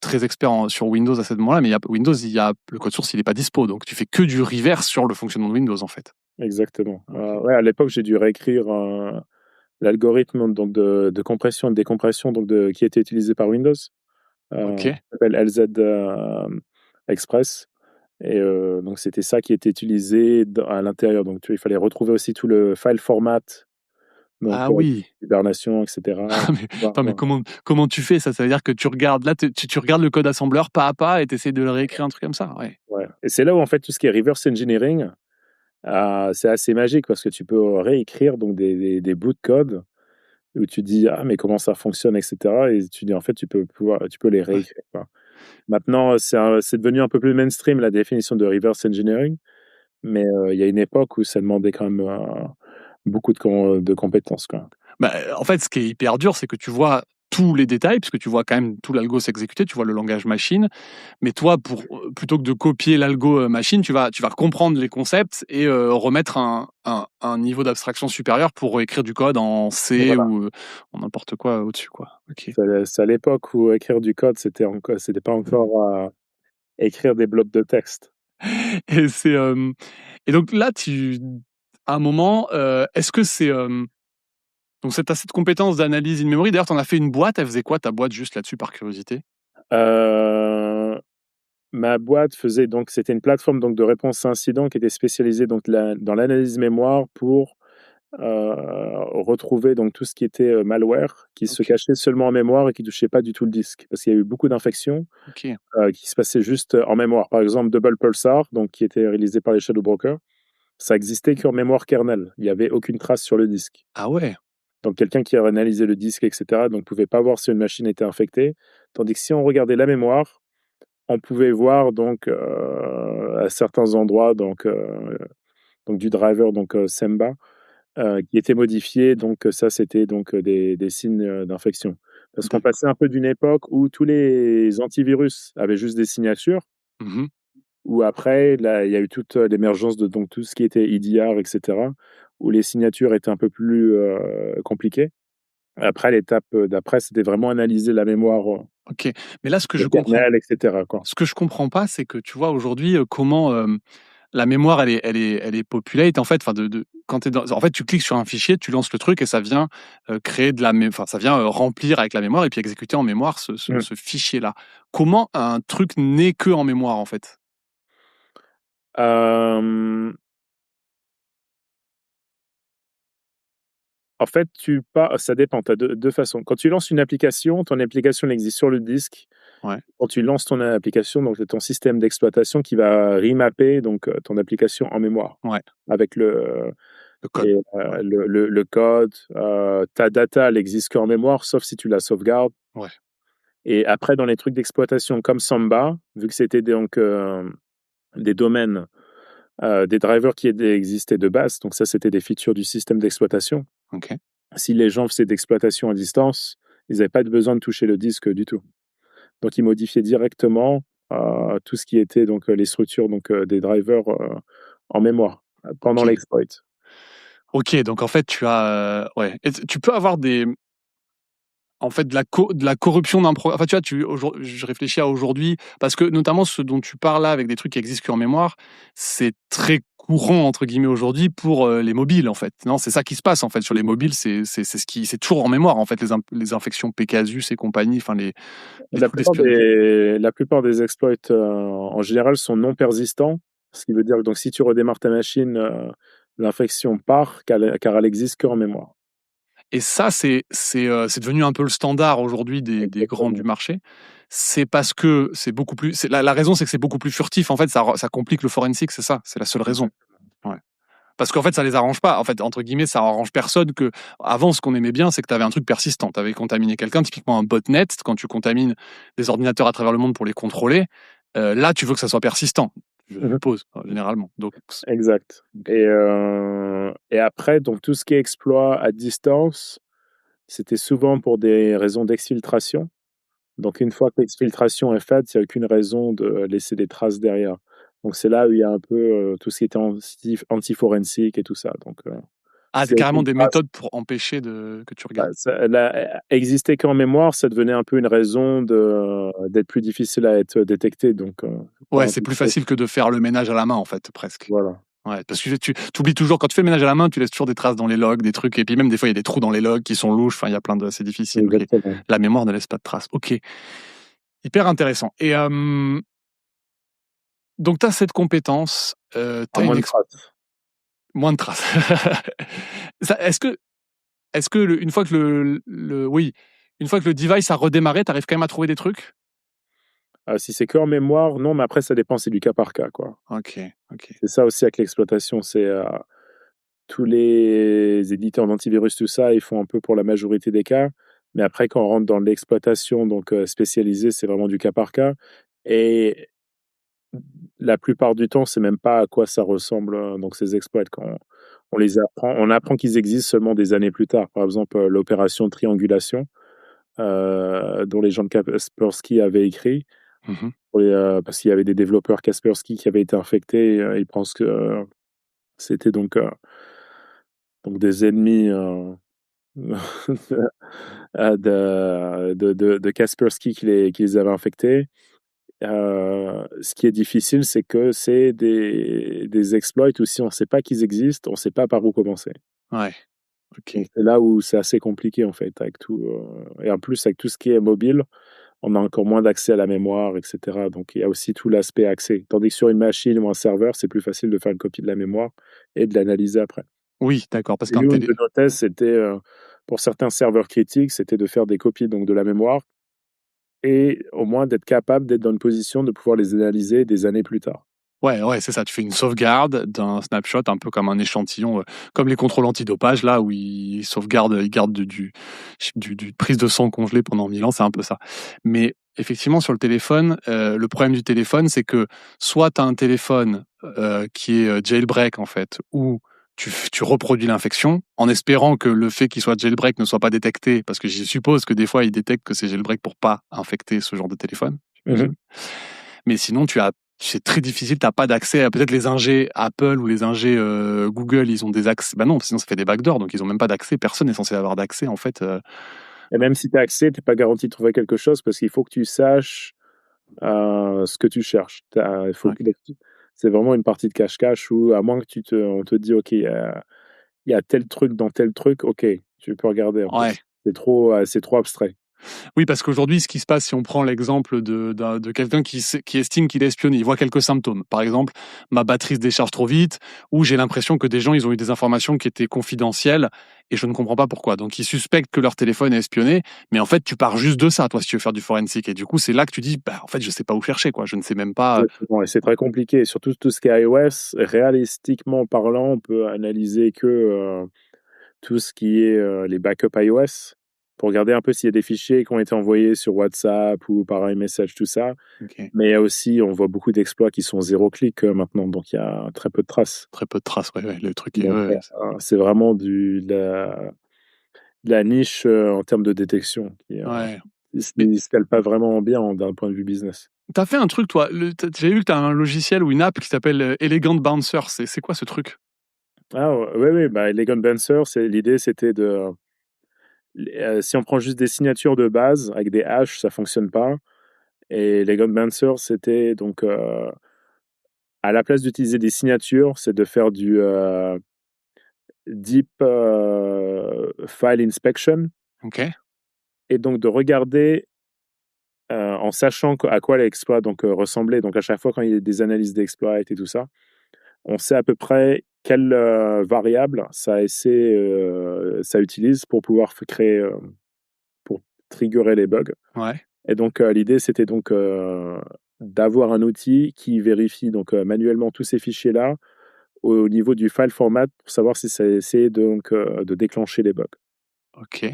très expert sur Windows à ce moment-là, mais Windows, le code source, il est pas dispo, donc tu fais que du reverse sur le fonctionnement de Windows, en fait. Exactement. OK. Ouais, à l'époque, j'ai dû réécrire, l'algorithme donc de compression et de décompression donc qui était utilisé par Windows, OK. qui s'appelle LZ, Express et donc c'était ça qui était utilisé à l'intérieur. Donc tu vois, il fallait retrouver aussi tout le file format, donc Ah oui! hibernation et cetera. Ah mais attends, mais comment tu fais ça? Ça veut dire que tu regardes là, tu regardes le code assembleur pas à pas et tu essaies de le réécrire, un truc comme ça? Ouais. Ouais et c'est là où en fait tout ce qui est reverse engineering, c'est assez magique parce que tu peux réécrire donc des bouts de code où tu dis: «Ah mais comment ça fonctionne?» et cetera et tu dis en fait tu peux les Ouais. réécrire, quoi. Maintenant, c'est devenu un peu plus mainstream la définition de reverse engineering, mais il y a une époque où ça demandait quand même, beaucoup de compétences, quoi. Bah, en fait, ce qui est hyper dur, c'est que tu vois tous les détails, puisque tu vois quand même tout l'algo s'exécuter, tu vois le langage machine. Mais toi, plutôt que de copier l'algo, machine, tu vas comprendre les concepts et remettre un niveau d'abstraction supérieur pour écrire du code en C Voilà, ou, en n'importe quoi au-dessus, quoi. OK. c'est à l'époque où écrire du code, c'était pas encore, écrire des blocs de texte. Et et donc là, à un moment, est-ce que donc tu cette compétence d'analyse in memory, d'ailleurs, tu en as fait une boîte, elle faisait quoi ta boîte, juste là-dessus, par curiosité? Heu, Ma boîte faisait donc c'était une plateforme donc de réponse à incidents qui était spécialisée donc dans l'analyse mémoire pour retrouver donc tout ce qui était, malware, qui se OK, cachait seulement en mémoire et qui touchait pas du tout le disque. Parce qu'il y a eu beaucoup d'infections, OK. qui se passaient juste, en mémoire. Par exemple, Double Pulsar, donc qui était réalisé par les Shadow Brokers, ça existait qu'en mémoire kernel. Il y avait aucune trace sur le disque. Ah ouais! Donc quelqu'un qui a analysé le disque et cetera, donc pouvait pas voir si une machine était infectée. Tandis que si on regardait la mémoire, on pouvait voir donc, à certains endroits donc du driver donc, Samba, qui était modifié, donc ça, c'était donc des signes, d'infection. Parce qu'on D'accord. passait un peu d'une époque où tous les antivirus avaient juste des signatures, Mmh. où après, là, il y a eu toute, l'émergence de donc tout ce qui était EDR et cetera, où les signatures étaient un peu plus, compliquées. Après, l'étape, d'après, c'était vraiment analyser la mémoire, OK. Mais là, le kernel et cetera, quoi. ce que je comprends pas, c'est que tu vois aujourd'hui, comment, la mémoire elle est populate en fait, enfin de quand tu dans en fait, tu cliques sur un fichier, tu lances le truc et ça vient, créer de la mé enfin ça vient, remplir avec la mémoire et puis exécuter en mémoire Mmh. ce fichier-là. Comment un truc n'est que en mémoire en fait? Hem En fait, ça dépend, tu as 2 façons. Quand tu lances une application, ton application elle existe sur le disque. Ouais, Quand tu lances ton application, donc c'est ton système d'exploitation qui va remapper donc ton application en mémoire ouais, avec le code. Ouais, le code, ta data elle existe qu'en mémoire, sauf si tu la sauvegardes ouais, et après dans les trucs d'exploitation comme Samba, vu que c'était donc, des domaines, des drivers qui existaient de base, donc ça c'était des features du système d'exploitation. OK. Si les gens faisaient d'exploitation à distance, ils n'avaient pas besoin de toucher le disque du tout. Donc ils modifiaient directement, tout ce qui était donc, les structures donc, des drivers, en mémoire, pendant OK. l'exploit. OK, donc en fait tu as, ouais et tu peux avoir en fait, de la corruption d'un programme. Enfin, tu vois, je réfléchis à aujourd'hui, parce que notamment ce dont tu parles là, avec des trucs qui existent qu'en mémoire, c'est très «courant» entre guillemets aujourd'hui pour, les mobiles, en fait. Non, c'est ça qui se passe, en fait, sur les mobiles, c'est toujours en mémoire, en fait, les infections Pegasus et compagnie, enfin les trucs d'espionnage. La plupart des exploits, en général sont non persistants, ce qui veut dire que donc si tu redémarres ta machine, l'infection part car elle existe qu'en mémoire. Et ça, c'est devenu un peu le standard aujourd'hui des grands du Exactement, marché. C'est parce que c'est beaucoup plus la raison, c'est que c'est beaucoup plus furtif, en fait, ça complique le forensic, c'est ça? C'est la seule raison? exactement. Ouais. Parce qu'en fait, ça les arrange pas. En fait, entre guillemets, ça arrange personne que, avant, ce qu'on aimait bien, c'est que tu avais un truc persistant. Tu avais contaminé quelqu'un, typiquement un botnet, quand tu contamines des ordinateurs à travers le monde pour les contrôler, là, tu veux que ça soit persistant, je Mmh. suppose, généralement. Donc, Exact. Et après, donc tout ce qui est exploit à distance, c'était souvent pour des raisons d'exfiltration. Donc une fois que l'exfiltration est faite, il y a aucune raison de laisser des traces derrière. Donc c'est là où il y a un peu, tout ce qui était anti-forensique et tout ça. Donc, s'il y a carrément aucune des trace, méthodes pour empêcher que tu bah, regardes. ça existait qu'en mémoire, ça devenait un peu une raison d'être plus difficile à être détecté. Donc, Ouais, faire un c'est peu de plus faute. facile que de faire le ménage à la main, en fait, presque. Voilà, Ouais, parce que tu oublies toujours, quand tu fais le ménage à la main, tu laisses toujours des traces dans les logs, des trucs, et puis même des fois, il y a des trous dans les logs qui sont louches, enfin, il y a plein de, c'est difficile, ok. exactement. La mémoire ne laisse pas de traces, ok. Hyper intéressant. Et donc, tu as cette compétence, tu À as moins de traces. moins de traces. Est-ce que, une fois que oui, une fois que le device a redémarré, tu arrives quand même à trouver des trucs? Si c'est qu'en mémoire, non, mais après ça dépend, c'est du cas par cas, quoi. Ok, ok. C'est ça aussi avec l'exploitation, c'est, tous les éditeurs d'antivirus, tout ça, ils font un peu pour la majorité des cas. Mais après, quand on rentre dans l'exploitation, donc spécialisée, c'est vraiment du cas par cas. Et la plupart du temps, c'est même pas à quoi ça ressemble, donc ces exploits. Quand on apprend qu'ils existent seulement des années plus tard. Par exemple, l'opération triangulation, dont les gens de Kaspersky avaient écrit. Mhm. Parce qu'il y avait des développeurs Kaspersky qui avaient été infectés. Ils pensent que c'était donc des ennemis de Kaspersky qui les avaient infectés. Ce qui est difficile, c'est que c'est des exploits où si on ne sait pas qu'ils existent, on ne sait pas par où commencer. Ouais, ok. Donc c'est là où c'est assez compliqué en fait, avec tout. Et en plus, avec tout ce qui est mobile, on a encore moins d'accès à la mémoire, et cetera. Donc il y a aussi tout l'aspect accès. Tandis que sur une machine ou un serveur, c'est plus facile de faire une copie de la mémoire et de l'analyser après. Oui, d'accord, parce Et qu'un nous, une télé. de nos thèses, c'était, pour certains serveurs critiques, c'était de faire des copies donc de la mémoire et au moins d'être capable d'être dans une position de pouvoir les analyser des années plus tard. Ouais, ouais, c'est ça. Tu fais une sauvegarde d'un snapshot, un peu comme un échantillon, comme les contrôles antidopage, là, où ils sauvegardent, ils gardent du prise de sang congelée pendant 1000 ans, c'est un peu ça. Mais effectivement, sur le téléphone, le problème du téléphone, c'est que soit tu as un téléphone qui est jailbreak, en fait, où tu reproduis l'infection, en espérant que le fait qu'il soit jailbreak ne soit pas détecté, parce que je suppose que des fois, ils détectent que c'est jailbreak pour pas infecter ce genre de téléphone, Mmh. j'imagine. Mais sinon, c'est très difficile, tu n'as pas d'accès à peut-être les ingés Apple ou les ingés Google, ils ont des accès. Bah non, sinon ça fait des backdoors, donc ils ont même pas d'accès. Personne n'est censé avoir d'accès en fait. Et même si tu as accès, tu es pas garanti de trouver quelque chose parce qu'il faut que tu saches, ce que tu cherches. Tu il faut Ouais. que c'est vraiment une partie de cache-cache où à moins que on te dit: «OK, il y a tel truc dans tel truc», OK, tu peux regarder un peu. Ouais. C'est trop abstrait. Oui, parce qu'aujourd'hui, ce qui se passe, si on prend l'exemple de quelqu'un qui estime qu'il est espionné, il voit quelques symptômes. Par exemple, ma batterie se décharge trop vite, ou j'ai l'impression que des gens, ils ont eu des informations qui étaient confidentielles, et je ne comprends pas pourquoi. Donc, ils suspectent que leur téléphone est espionné, mais en fait, tu pars juste de ça, toi, si tu veux faire du forensic. Et du coup, c'est là que tu dis, bah, en fait, je sais pas où chercher, quoi. Je ne sais même pas. Exactement et c'est très compliqué. Surtout tout ce qui est iOS, réalistiquement parlant, on peut analyser que, tout ce qui est, les backups iOS pour regarder un peu s'il y a des fichiers qui ont été envoyés sur WhatsApp ou par iMessage, tout ça. Ok. Mais il y a aussi, on voit beaucoup d'exploits qui sont 0 clic, maintenant, donc il y a très peu de traces. Très peu de traces, ouais, ouais, le truc est. Donc, Ouais, ouais. c'est vraiment de la niche, en termes de détection qui, Ouais. Mais ils scalent pas vraiment bien d'un point de vue business. t'as fait un truc, toi. J'ai vu que t'as un logiciel ou une app qui s'appelle Elegant Bouncer. C'est quoi ce truc? Ah ouais, ouais, bah, Elegant Benser, l'idée c'était de, si on prend juste des signatures de base avec des hash, ça fonctionne pas et Elegant Benser, c'était donc, à la place d'utiliser des signatures, c'est de faire du, deep, file inspection Ok. et donc de regarder, en sachant à quoi l'exploit donc, ressemblait. Donc à chaque fois quand il y a des analyses d'exploit et tout ça, on sait à peu près quelle, variable ça utilise pour pouvoir créer, pour triggerer les bugs. Ouais. Et donc, l'idée, c'était donc, d'avoir un outil qui vérifie donc, manuellement tous ces fichiers-là au niveau du file format pour savoir si ça essaie donc de déclencher les bugs. OK.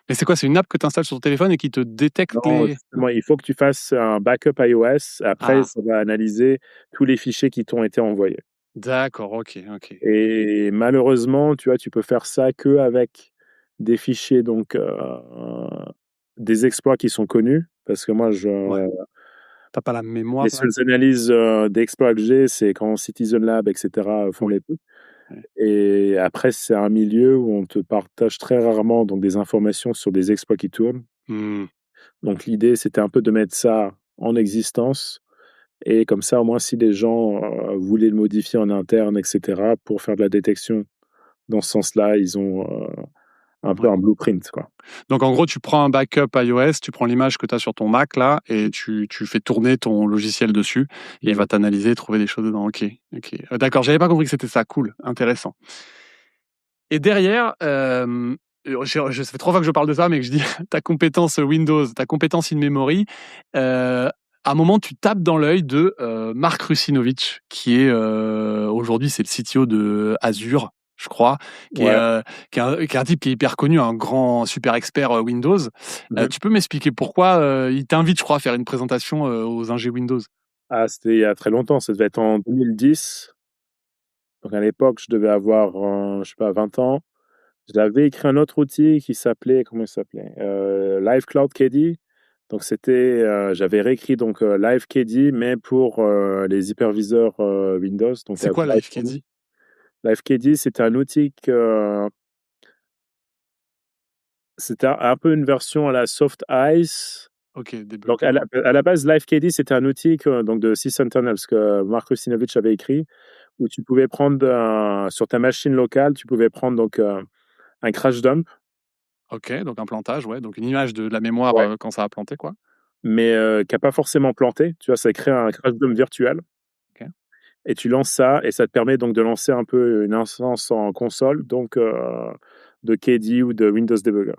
Mais c'est quoi? C'est une app que tu installes sur ton téléphone et qui te détecte Non, les justement, il faut que tu fasses un backup iOS. Après, ah, ça va analyser tous les fichiers qui t'ont été envoyés. d'accord, OK, OK. Et malheureusement, tu vois, tu peux faire ça qu'avec des fichiers donc des exploits qui sont connus. Parce que moi, Ouais. Tu as pas la mémoire les là? seules analyses, d'exploits que j'ai, c'est quand Citizen Lab et cetera, font Oui. les trucs. Ouais. Et après, c'est un milieu où on te partage très rarement donc des informations sur des exploits qui tournent. Mmh. Donc l'idée, c'était un peu de mettre ça en existence et comme ça, au moins, si les gens, voulaient le modifier en interne et cetera, pour faire de la détection dans ce sens-là, ils ont, un peu Ouais. un blueprint, quoi. Donc en gros, tu prends un backup iOS, tu prends l'image que tu as sur ton Mac là et tu fais tourner ton logiciel dessus et il va Voilà. t'analyser, trouver des choses dedans. OK, OK. D'accord, j'avais pas compris que c'était ça. Cool, intéressant. Et derrière, ça fait 3 fois que je parle de ça, mais que je dis ta compétence Windows, ta compétence in memory, à un moment, tu tapes dans l'œil de, Mark Russinovich qui est, aujourd'hui, c'est le CTO de Azure, je crois, qui est, Ouais. qui est un type qui est hyper connu, un grand super expert, Windows. Mmh. Tu peux m'expliquer pourquoi, il t'invite, je crois, à faire une présentation, aux ingés Windows? Ah, c'était il y a très longtemps, ça devait être en 2010. Donc à l'époque, je devais avoir, je sais pas, 20 ans. J'avais écrit un autre outil qui s'appelait comment il s'appelait? Live Cloud KD. Donc c'était, j'avais réécrit donc, Live KD mais pour, les hyperviseurs, Windows, donc C'est quoi Live. LiveKD? Live KD, c'était un outil que c'était un peu une version à la Soft Ice. OK, Donc débugger, ouais. à la base, Live KD, c'était un outil que donc de sysinternals que Mark Russinovich avait écrit, où tu pouvais prendre sur ta machine locale, tu pouvais prendre donc, un crash dump. OK, donc un plantage, ouais, donc une image de la mémoire, Ouais. quand ça a planté, quoi. Mais, qui a pas forcément planté, tu vois? Ça crée un crash dump virtuel OK. et tu lances ça et ça te permet donc de lancer un peu une instance en console, donc, de KD ou de Windows Debugger.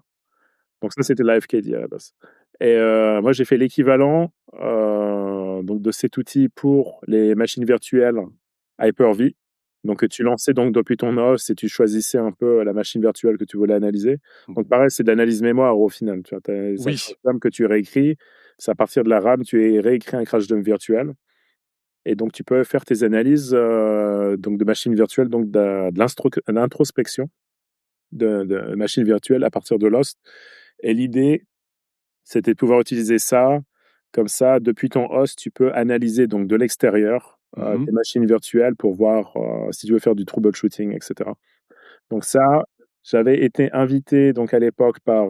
Donc ça, c'était LiveKD à la base et moi, j'ai fait l'équivalent, donc de cet outil pour les machines virtuelles Hyper-V. Donc, tu lançais donc depuis ton OS et tu choisissais un peu la machine virtuelle que tu voulais analyser. Donc Mmh. pareil, c'est de l'analyse mémoire au final, tu vois? Tu as c'est un Oui. crash dump que tu réécris, c'est à partir de la RAM, tu réécris un crash dump virtuel et donc tu peux faire tes analyses, donc de machines virtuelles, donc de l'introspection de machines virtuelles à partir de l'host et l'idée, c'était de pouvoir utiliser ça, comme ça, depuis ton host, tu peux analyser donc de l'extérieur, Mmh. tes machines virtuelles pour voir, si tu veux faire du troubleshooting et cetera. Donc ça, j'avais été invité donc à l'époque par,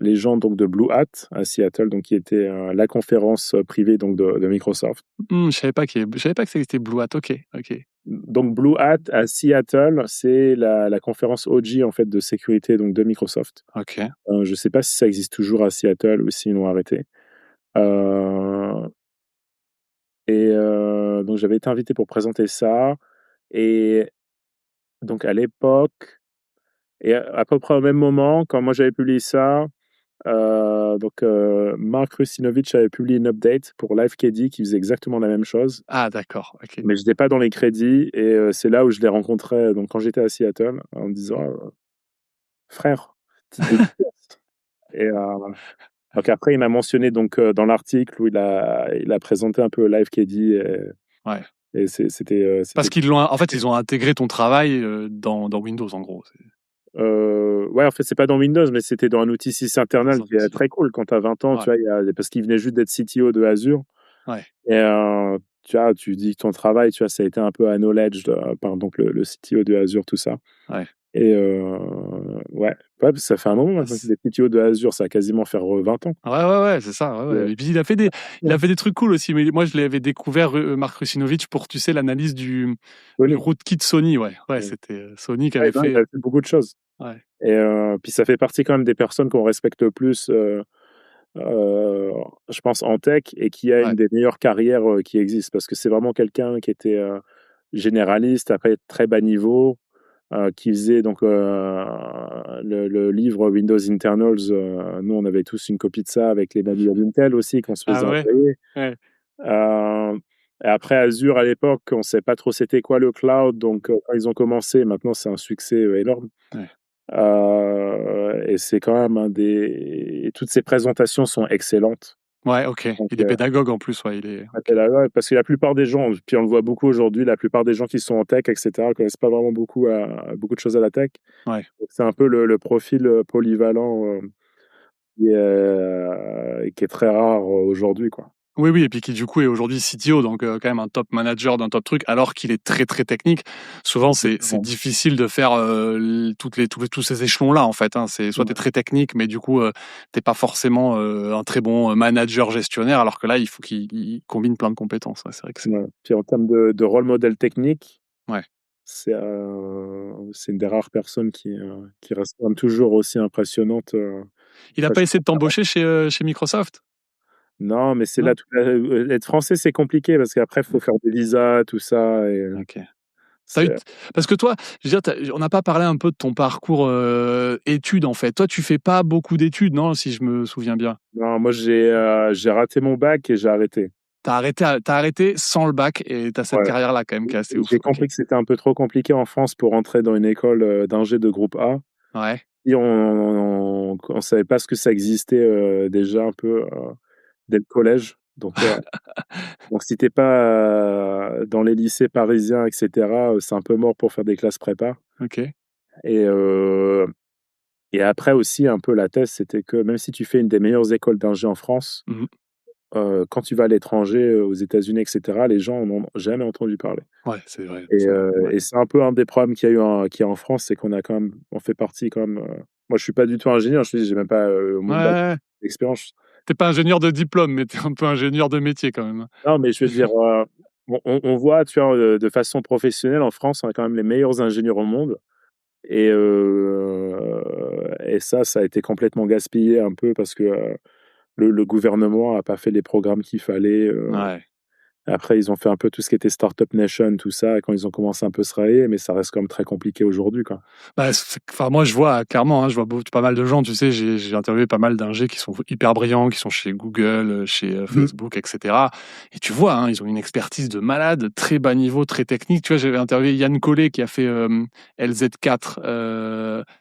les gens donc de Blue Hat à Seattle, donc qui était, la conférence, privée donc de Microsoft. Mmh, je savais pas que ça existait Blue Hat, OK, OK, Donc Blue Hat à Seattle, c'est la conférence OG en fait de sécurité donc de Microsoft. OK. Je ne sais pas si ça existe toujours à Seattle ou s'ils l'ont arrêté. Heu donc j'avais été invité pour présenter ça et donc à l'époque et à peu près au même moment, quand moi j'avais publié ça, donc Mark Russinovich avait publié une update pour LiveKD qui faisait exactement la même chose, Ah d'accord, OK. mais j'étais pas dans les crédits et c'est là où je l'ai rencontré, donc quand j'étais à Seattle, en me disant: «Frère, petite dédicace» et donc après il m'a mentionné donc dans l'article où il a présenté un peu LiveKD Ouais. et Parce c'était qu'ils l'ont en fait, ils ont intégré ton travail, dans Windows, en gros, c'est Ouais, en fait, c'est pas dans Windows, mais c'était dans un outil sysinternal dans un qui est outil. très cool quand tu as 20 ans, Ouais, tu vois? Parce qu'il venait juste d'être CTO de Azure ouais, et tu vois, tu dis que ton travail, tu vois, ça a été un peu acknowledged, par donc le CTO de Azure, tout ça ouais. et ouais, parce que ça fait un moment Ah maintenant qu'il c est CTO de Azure, ça va quasiment faire, 20 ans. ouais, ouais, ouais, c'est ça, ouais, Ouais. ouais et puis il a fait des trucs cool aussi, mais moi je l'avais découvert, Mark Russinovich pour, tu sais, l'analyse du Connu. rootkit Sony, ouais, ouais, Mmh. c'était, Sony qui Ouais, avait non, il fait a fait beaucoup de choses ouais, et puis ça fait partie quand même des personnes qu'on respecte le plus, heu, je pense en tech et qui a une ouais, des meilleures carrières, qui existent. Parce que c'est vraiment quelqu'un qui était, généraliste, après très bas niveau, qui faisait donc, le livre Windows Internals, nous on avait tous une copie de ça avec les manuels Intel aussi qu'on se ah faisait ouais? envoyer. Ouais, Heu Et après Azure, à l'époque, on ne savait pas trop c'était quoi le cloud, donc quand ils ont commencé, maintenant c'est un succès, énorme. Ouais. Et c'est quand même et toutes ces présentations sont excellentes. Ouais, OK. Donc Il est pédagogue en plus, ouais, il est OK. ouais, parce que la plupart des gens, puis on le voit beaucoup aujourd'hui, la plupart des gens qui sont en tech et cetera, connaissent pas vraiment beaucoup de choses à la tech. Ouais. Donc c'est un peu le profil, polyvalent, qui est très rare, aujourd'hui, quoi. Oui, oui, et puis qui du coup est aujourd'hui CTO, donc quand même un top manager d'un top truc, alors qu'il est très, très technique. Souvent, c'est Exactement. difficile de faire, tous ces échelons-là, en fait, hein. C'est soit tu es très technique, mais du coup, tu pas forcément, un très bon, manager gestionnaire, alors que là, il faut qu'il combine plein de compétences. Ouais, c'est vrai que c'est Ouais. Puis en termes de rôle modèle technique, ouais. c'est une des rares personnes qui reste quand même toujours aussi impressionnante, Il a enfin, pas je essayé de t'embaucher chez Microsoft? non, mais c'est Non? là être français, c'est compliqué parce qu'après, il faut faire des visas, tout ça et OK. Tu eu c'est parce que toi, je veux dire, on n'a pas parlé un peu de ton parcours, études, en fait. Toi, tu fais pas beaucoup d'études, non? Si je me souviens bien? non, moi, j'ai raté mon bac et j'ai arrêté. T'as arrêté sans le bac et t'as cette Ouais. carrière-là quand même qui est assez ouf. J'ai OK. compris que c'était un peu trop compliqué en France pour entrer dans une école, d'ingé de groupe A Ouais. et on savait pas ce que ça existait, déjà un peu, dès le collège. Donc si tu es pas, dans les lycées parisiens et cetera, c'est un peu mort pour faire des classes prépa OK. et heu et après aussi un peu la thèse, c'était que même si tu fais une des meilleures écoles d'ingé en France, Mmh. quand tu vas à l'étranger, aux États-Unis et cetera, les gens en ont jamais entendu parler Ouais, c'est vrai, ça, ouais. et c'est un peu un des problèmes qu'il y a en France, c'est qu'on a quand même on fait partie quand même, moi je suis pas du tout ingénieur, je te dis, j'ai même pas, Ouais, mon ouais, bac ouais. d'expérience. Tu pas ingénieur de diplôme, mais tu es un peu ingénieur de métier quand même, hein. Non, mais je veux dire, on voit, tu vois, de façon professionnelle en France, on a quand même les meilleurs ingénieurs au monde et ça a été complètement gaspillé un peu parce que, le gouvernement a pas fait les programmes qu'il fallait, Ouais. après ils ont fait un peu tout ce qui était Startup Nation, tout ça, quand ils ont commencé un peu à se railler, mais ça reste quand même très compliqué aujourd'hui, quoi. Bah, enfin, moi, je vois clairement, hein, je vois pas mal de gens, tu sais, j'ai interviewé pas mal d'ingés qui sont hyper brillants, qui sont chez Google, chez Mmh. Facebook, etc. Et tu vois, hein, ils ont une expertise de malade, très bas niveau, très technique. Tu vois, j'avais interviewé Yann Collet qui a fait LZ4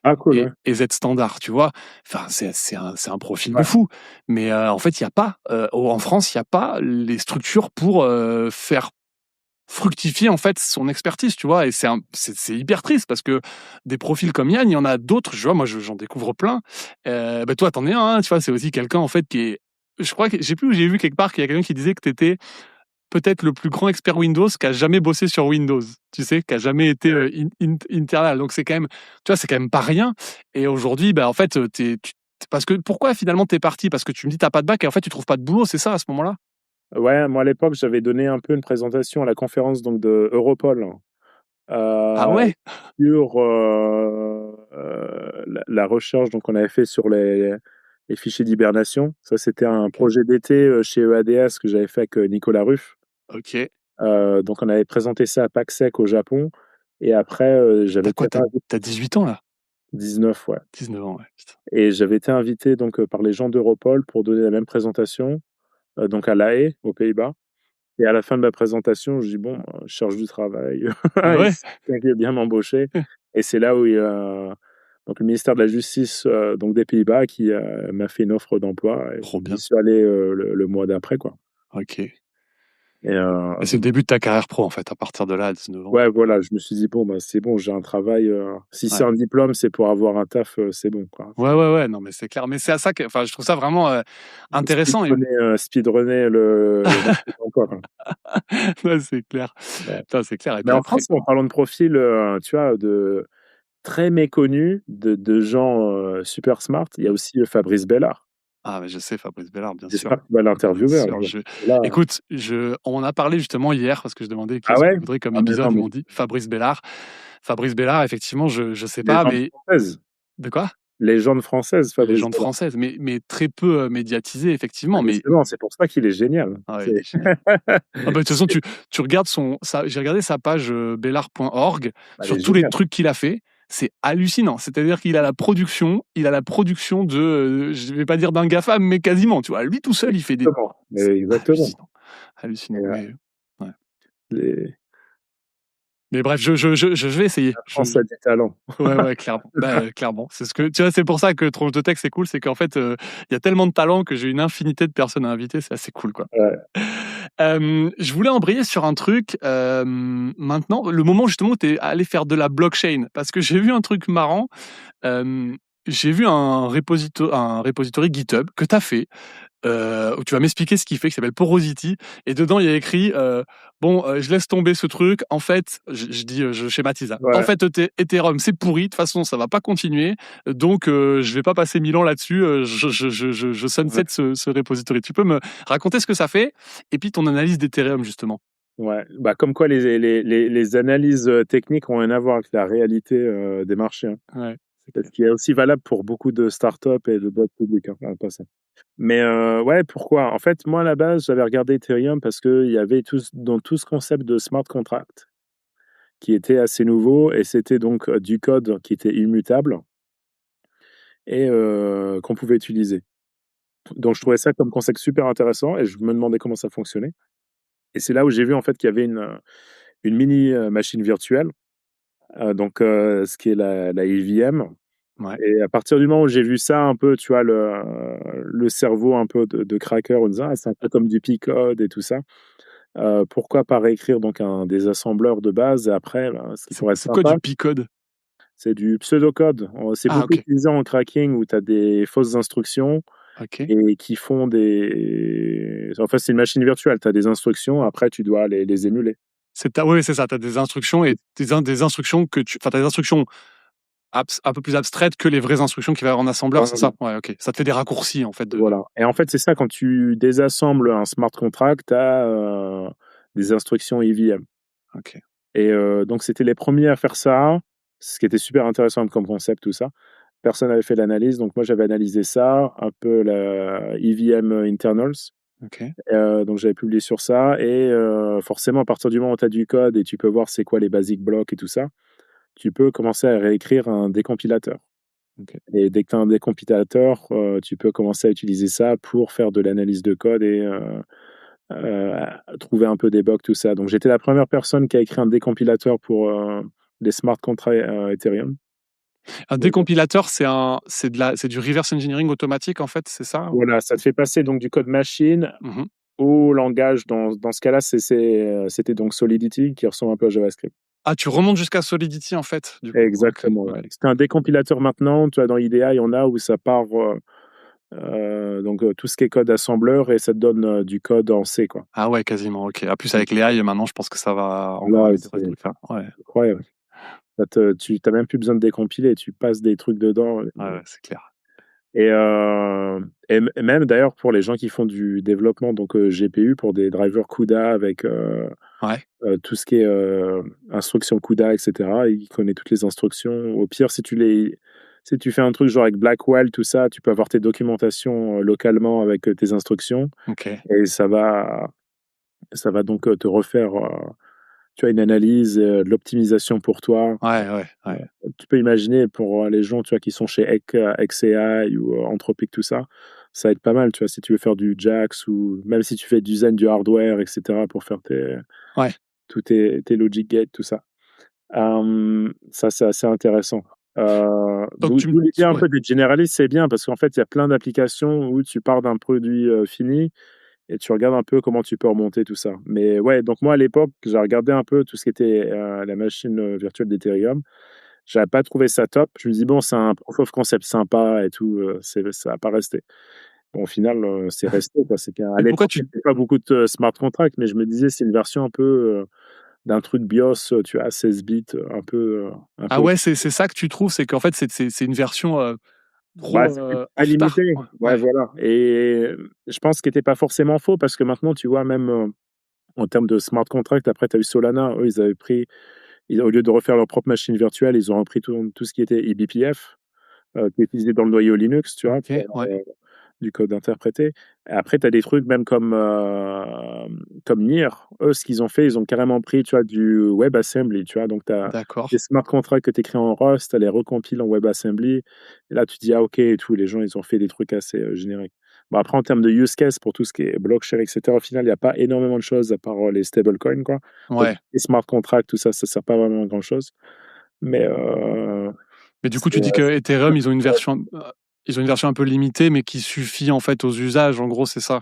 Ah cool, ouais. et Z Standard, tu vois. Enfin, c'est un profil de fou. Mais en fait, il n'y a pas, en France, il n'y a pas les structures pour faire fructifier en fait son expertise, tu vois. Et c'est hyper triste parce que des profils comme Yann, il y en a d'autres, je vois, moi j'en découvre plein. Bah, toi t'en es un, hein, tu vois, c'est aussi quelqu'un en fait qui est, je crois que j'ai plus où j'ai vu quelque part qu'il y a quelqu'un qui disait que tu étais peut-être le plus grand expert Windows qui a jamais bossé sur Windows, tu sais, qui a jamais été internal. Donc c'est quand même, tu vois, c'est quand même pas rien. Et aujourd'hui, bah en fait, parce que pourquoi finalement t'es parti? Parce que tu me dis t'as pas de bac et en fait tu trouves pas de boulot, c'est ça à ce moment-là? Ouais, moi à l'époque, j'avais donné un peu une présentation à la conférence donc de Europol, Ah heu, ouais? sur, la recherche donc on avait fait sur les fichiers d'hibernation. Ça, c'était un OK. projet d'été, chez EADS que j'avais fait avec, Nicolas Ruff. OK. Donc on avait présenté ça à Pacsec au Japon et après, j'avais T'as été quoi? T'as 18 ans là? 19, ouais, 19 ans, ouais, putain. et j'avais été invité donc, par les gens d'Europol pour donner la même présentation, donc à La Haye, aux Pays-Bas. Et à la fin de ma présentation, je dis: «Bon, je cherche du travail». Ah Et ouais? c'est quelqu'un qui veut bien m'embaucher et c'est là où il y a donc le ministère de la Justice, donc des Pays-Bas qui, m'a fait une offre d'emploi et Trop j'y bien. suis allé, le mois d'après, quoi OK. et Et c'est le début de ta carrière pro, en fait, à partir de là, à 19 ans. ouais, voilà, je me suis dit: «Bon, bah, c'est bon, j'ai un travail, si c'est Ouais. un diplôme, c'est pour avoir un taf, c'est bon, quoi». Ouais, ouais, ouais, non, mais c'est clair. Mais c'est à ça que, enfin, je trouve ça vraiment, intéressant et Speedrunner le marché de l'emploi, quoi. ouais, c'est clair. Ouais. Putain, c'est clair et Mais puis en après France, en parlant de profil, tu vois, très méconnu de gens, super smart, il y a aussi, Fabrice Bellard. ah, mais je sais Fabrice Bellard, bien sûr. J'espère que tu vas Bien l'interviewer un sûr, jour. Là écoute, on en a parlé justement hier parce que je demandais ah qu'est-ce que ouais? tu voudrais comme Ah mais non, épisode. Ils mais m'ont dit Fabrice Bellard. Fabrice Bellard, effectivement, je sais pas, légende mais française, de quoi? légende française, Fabrice Légende Bellard. française, mais très peu, médiatisé Ah effectivement, mais mais justement, c'est pour ça qu'il est génial. ah ouais, il C'est est génial. Ah bah, de toute façon, c'est tu regardes j'ai regardé sa page, bellard.org bah, il sur est tous les génial. trucs qu'il a fait, c'est hallucinant. C'est-à-dire qu'il a la production de, je vais pas dire d'un GAFAM, mais quasiment, tu vois? Lui tout seul, il fait des Exactement, c'est exactement hallucinant, hallucinant, et mais ouais. Les Mais bref, je vais essayer. La France a du talent. Ouais, ouais, clairement. Bah, clairement. C'est ce que tu vois, c'est pour ça que Tronche de Texte, c'est cool, c'est qu'en fait, il y a tellement de talent que j'ai une infinité de personnes à inviter, c'est assez cool, quoi. Ouais, Je voulais embrayer sur un truc, maintenant, le moment justement où tu es allé faire de la blockchain, parce que j'ai vu un truc marrant, j'ai vu un repository GitHub que tu as fait, où tu vas m'expliquer ce qu'il fait, qui s'appelle Porosity. Et dedans, il y a écrit bon, je laisse tomber ce truc. En fait, je dis, je schématise, hein. En ouais. fait, Ethereum, c'est pourri. De toute façon, ça va pas continuer. Donc, je vais pas passer 1000 ans là-dessus. Je sunset Ouais. ce repository. Tu peux me raconter ce que ça fait et puis ton analyse d'Ethereum, justement. Ouais, bah, comme quoi les analyses, techniques ont rien à voir avec la réalité, des marchés, hein. Ouais, c'est C'est clair. ce qui est aussi valable pour beaucoup de startups et de boîtes publiques, hein, dans le passé. Mais, ouais, pourquoi? En fait, moi, à la base, j'avais regardé Ethereum parce qu'il y avait tout ce concept de smart contract qui était assez nouveau et c'était donc, du code qui était immutable et qu'on pouvait utiliser. Donc je trouvais ça comme concept super intéressant et je me demandais comment ça fonctionnait et c'est là où j'ai vu, en fait, qu'il y avait une mini, machine virtuelle, donc ce qui est la EVM. Ouais. Et à partir du moment où j'ai vu ça un peu, tu vois, le cerveau un peu de cracker en disant: «Ah, c'est un peu comme du P-code et tout ça». Pourquoi pas réécrire donc un des assembleurs de base et après, ben, ce qui pourrait être C'est quoi sympa, du P-code? c'est du pseudocode. C'est Ah, beaucoup ok. utilisé en cracking où tu as des fausses instructions Ok. et qui font des enfin, c'est une machine virtuelle, tu as des instructions, après tu dois les émuler. Oui, c'est ça. Tu as des instructions et des instructions enfin, t'as des instructions un peu plus abstraites que les vraies instructions qu'il va y avoir en assembleur, c'est ça? Ouais, ok. Ça te fait des raccourcis, en fait, Voilà et en fait, c'est ça, quand tu désassembles un smart contract, tu as, des instructions EVM Ok. et donc c'était les premiers à faire ça, ce qui était super intéressant comme concept, tout ça. Personne n'avait fait l'analyse, donc moi j'avais analysé ça, un peu la EVM internals, Ok. donc j'avais publié sur ça et forcément à partir du moment où tu as du code et tu peux voir c'est quoi les basic blocks et tout ça, tu peux commencer à réécrire un décompilateur Ok. et dès que tu as un décompilateur, tu peux commencer à utiliser ça pour faire de l'analyse de code et trouver un peu des bugs, tout ça. Donc j'étais la première personne qui a écrit un décompilateur pour, les smart contracts, Ethereum. Un Donc décompilateur, c'est du reverse engineering automatique, en fait, c'est ça? voilà, ça te fait passer donc du code machine Mhm. au langage. Dans ce cas-là, c'était donc Solidity qui ressemble un peu à JavaScript. Ah, tu remontes jusqu'à Solidity, en fait, du coup. Ok. Exactement, ouais. Ok. C'était un décompilateur maintenant, tu vois, dans IDEA, il y en a où ça part, donc tout ce qui est code assembleur et ça te donne, du code en C, quoi. Ah ouais, quasiment. Ok. En plus, Mmh. avec les AI, maintenant, je pense que ça va encore Là, améliorer ce c'est truc-là. Ouais. incroyable. Tu as même plus besoin de décompiler, tu passes des trucs dedans, Ouais, ouais, c'est clair. et même d'ailleurs pour les gens qui font du développement donc GPU pour des drivers CUDA avec, Ouais. tout ce qui est, instructions CUDA et cetera, il connaît toutes les instructions. Au pire, si tu fais un truc genre avec Blackwell, tout ça, tu peux avoir tes documentations, localement avec, tes instructions Ok. et ça va donc, te refaire, tu as une analyse, de l'optimisation pour toi. Ouais, ouais, Heu, ouais. Tu peux imaginer pour, les gens, tu vois, qui sont chez xAI ou, Anthropic, tout ça, ça va être pas mal, tu vois? Si tu veux faire du JAX ou même si tu fais du zen, du hardware et cetera pour faire Ouais. tous tes logic gates, tout ça. Ça, c'est assez intéressant. Donc, D'où l'idée un ouais. peu d'être généraliste, c'est bien parce qu'en fait, il y a plein d'applications où tu pars d'un produit, fini et tu regardes un peu comment tu peux remonter tout ça. Mais ouais, donc moi, à l'époque, j'ai regardé un peu tout ce qui était, la machine, virtuelle d'Ethereum. J'avais pas trouvé ça top. Je me dis: «Bon, c'est un proof of concept sympa et tout, ça va pas rester». Bon, au final, c'est resté, quoi. C'est qu'à Et pourquoi l'époque, il tu y avait pas beaucoup de, smart contracts, mais je me disais: «C'est une version un peu, d'un truc BIOS, tu vois, 16 bits, un Ah peu». ouais, c'est ça que tu trouves, c'est qu'en fait, c'est une version, Bah, trop, c'était pas off limité. star? Ouais, Ouais, ouais. voilà et je pense qu'il était pas forcément faux parce que maintenant, tu vois, même, en termes de smart contract, après, tu as eu Solana. Eux, au lieu de refaire leur propre machine virtuelle, ils ont repris tout ce qui était eBPF, qui est utilisé dans le noyau Linux, tu vois, OK, ouais. du code interprété. Et après, tu as des trucs même comme Nier. Eux, ce qu'ils ont fait, ils ont carrément pris, tu vois, du WebAssembly, tu vois? Donc tu as D'accord. des smart contracts que tu écris en Rust, tu les recompiles en WebAssembly et là, tu dis: «Ah OK» et tout. Les gens, ils ont fait des trucs assez, génériques. Bon, après, en termes de use case pour tout ce qui est blockchain, et cetera, au final, il y a pas énormément de choses à part, les stablecoins, quoi. Donc Ouais. les smart contracts, tout ça, ça sert pas vraiment à grand chose. Mais Mais du coup, c'est, tu dis que Ethereum, ouais. ils ont une version un peu limitée, mais qui suffit en fait aux usages. En gros, c'est ça.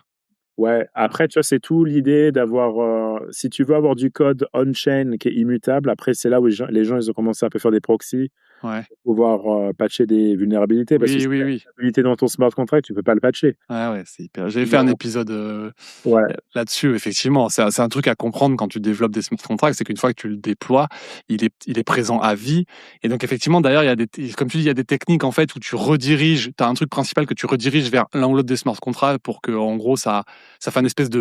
Ouais, après, tu vois, c'est tout l'idée d'avoir, si tu veux avoir du code on-chain qui est immutable, après, c'est là où les gens, ils ont commencé à un peu faire des proxys Ouais. pour pouvoir patcher des vulnérabilités. Parce que Oui, si tu oui, as une oui. vulnérabilité dans ton smart contract, tu peux pas le patcher. Ah ouais, c'est hyper. J'avais fait un Mais, épisode ouais, là-dessus, effectivement. C'est un truc à comprendre quand tu développes des smart contracts, c'est qu'une fois que tu le déploies, il est présent à vie. Et donc, effectivement, d'ailleurs, comme tu dis, il y a des techniques en fait où tu rediriges, tu as un truc principal que tu rediriges vers l'un ou l'autre des smart contracts pour que, en gros, ça fait une espèce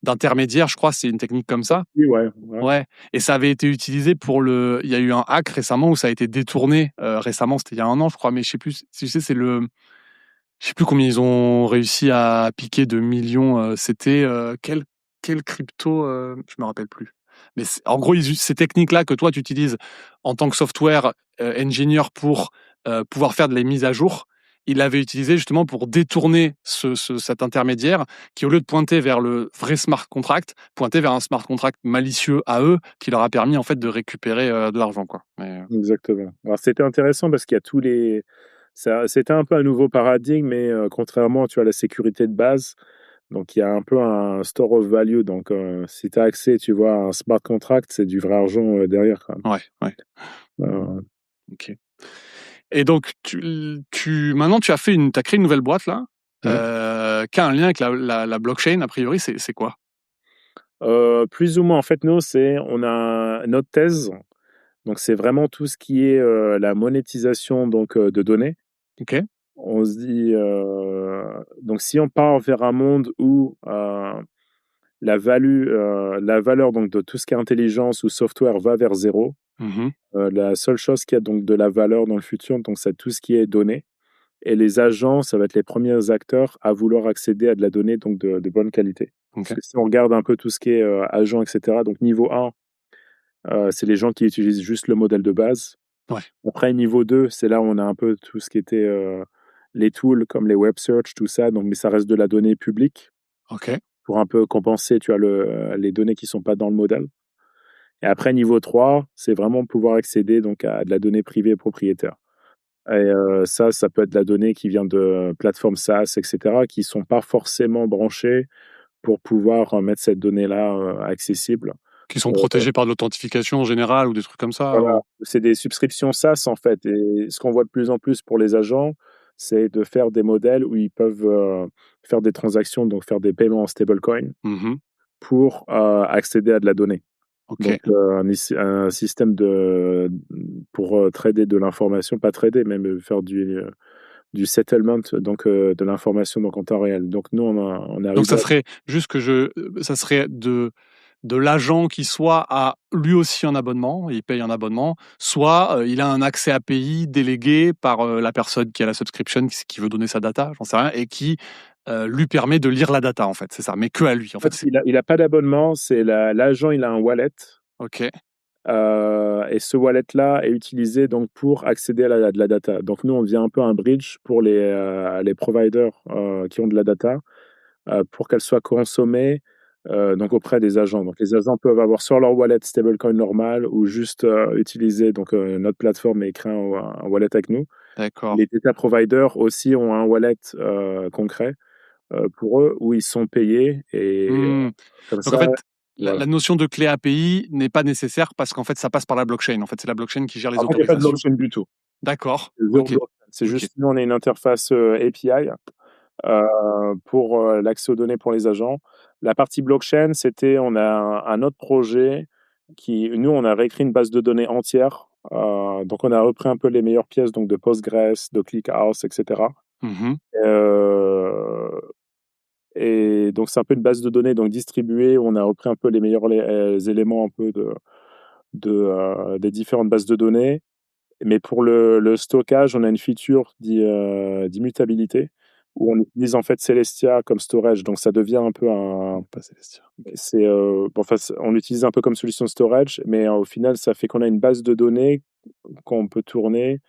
d'intermédiaire, je crois, c'est une technique comme ça. oui, ouais, ouais. Ouais, et ça avait été utilisé il y a eu un hack récemment où ça a été détourné, récemment, c'était il y a 1 an, je crois, mais je sais plus, tu sais, je sais plus combien ils ont réussi à piquer de millions, c'était, quelle crypto, je me rappelle plus. Mais en gros, ces techniques-là que toi tu utilises en tant que software, engineer pour, pouvoir faire de les mises à jour, il l'avait utilisé justement pour détourner cet intermédiaire qui, au lieu de pointer vers le vrai smart contract, pointait vers un smart contract malicieux à eux, qui leur a permis en fait de récupérer, de l'argent, quoi. Mais, Exactement. Alors, c'était intéressant parce qu'il y a tous les ça c'était un peu un nouveau paradigme, mais contrairement, tu vois, à la sécurité de base, donc il y a un peu un store of value. Donc si tu as accès, tu vois, à un smart contract, c'est du vrai argent, derrière, quand même. ouais, ouais, Heu, OK. Et donc, maintenant, tu as créé une nouvelle boîte là, mmh. qui a un lien avec la blockchain. A priori, c'est quoi? Plus ou moins, en fait, nous, on a notre thèse, donc c'est vraiment tout ce qui est, la monétisation donc de données. OK. On se dit, donc si on part vers un monde où, la valeur donc de tout ce qui est intelligence ou software va vers zéro. Mmh. La seule chose qui a donc de la valeur dans le futur, donc c'est tout ce qui est données, et les agents, ça va être les premiers acteurs à vouloir accéder à de la donnée donc de bonne qualité. Parce OK. que si on regarde un peu tout ce qui est, agents et cetera, donc niveau 1, c'est les gens qui utilisent juste le modèle de base. Ouais. Après niveau 2, c'est là où on a un peu tout ce qui était, les tools comme les web search, tout ça, donc mais ça reste de la donnée publique OK. pour un peu compenser, tu vois, les données qui sont pas dans le modèle. Et après niveau 3, c'est vraiment pouvoir accéder donc à de la donnée privée propriétaire. Et ça peut être de la donnée qui vient de plateformes SaaS et cetera, qui sont pas forcément branchées pour pouvoir, mettre cette donnée-là, accessible. Qui sont Heu, protégés par de l'authentification en général ou des trucs comme ça voilà, ou? c'est des subscriptions SaaS, en fait, et ce qu'on voit de plus en plus pour les agents, c'est de faire des modèles où ils peuvent, faire des transactions, donc faire des paiements en stablecoin Mmh. pour, accéder à de la donnée. OK. Donc, un système pour, trader de l'information, pas trader, même, faire du settlement, donc, de l'information donc en temps réel. Donc nous, on est Donc arrivé ça à serait juste que ça serait de l'agent qui soit a lui aussi un abonnement, il paye un abonnement, soit, il a un accès API délégué par, la personne qui a la subscription, qui veut donner sa data, j'en sais rien, et qui, lui permet de lire la data en fait, c'est ça, mais que à lui en en fait, fait, c'est il a pas d'abonnement, c'est l'agent, il a un wallet, OK, et ce wallet-là est utilisé donc pour accéder à de la data. Donc nous, on devient un peu un bridge pour les providers, qui ont de la data, pour qu'elle soit consommée, donc auprès des agents. Donc les agents peuvent avoir sur leur wallet stablecoin normal ou juste, utiliser donc, notre plateforme et créer un wallet avec nous. d'accord. Les data providers aussi ont un wallet, concret, pour eux où ils sont payés, et Mmh. comme Donc en ça, fait, voilà. la notion de clé API n'est pas nécessaire parce qu'en fait, ça passe par la blockchain. En fait, c'est la blockchain qui gère les En fait, il y a pas de autorisations. blockchain du tout. D'accord, C'est 0 OK, blockchain. C'est OK. juste nous, on est une interface, API, pour, l'accès aux données pour les agents. La partie blockchain, c'était on a un autre projet qui nous, on a réécrit une base de données entière, donc on a repris un peu les meilleures pièces donc de Postgres, de ClickHouse et cetera. Mmh. Heu et donc c'est un peu une base de données donc distribuée où on a repris un peu les meilleurs éléments un peu des différentes bases de données. Mais pour le stockage, on a une feature d'immutabilité où on utilise en fait Celestia comme storage, donc ça devient un peu un Pas Célestia, OK. c'est, bon, enfin, on l'utilise un peu comme solution de storage, mais au final, ça fait qu'on a une base de données qu'on peut tourner,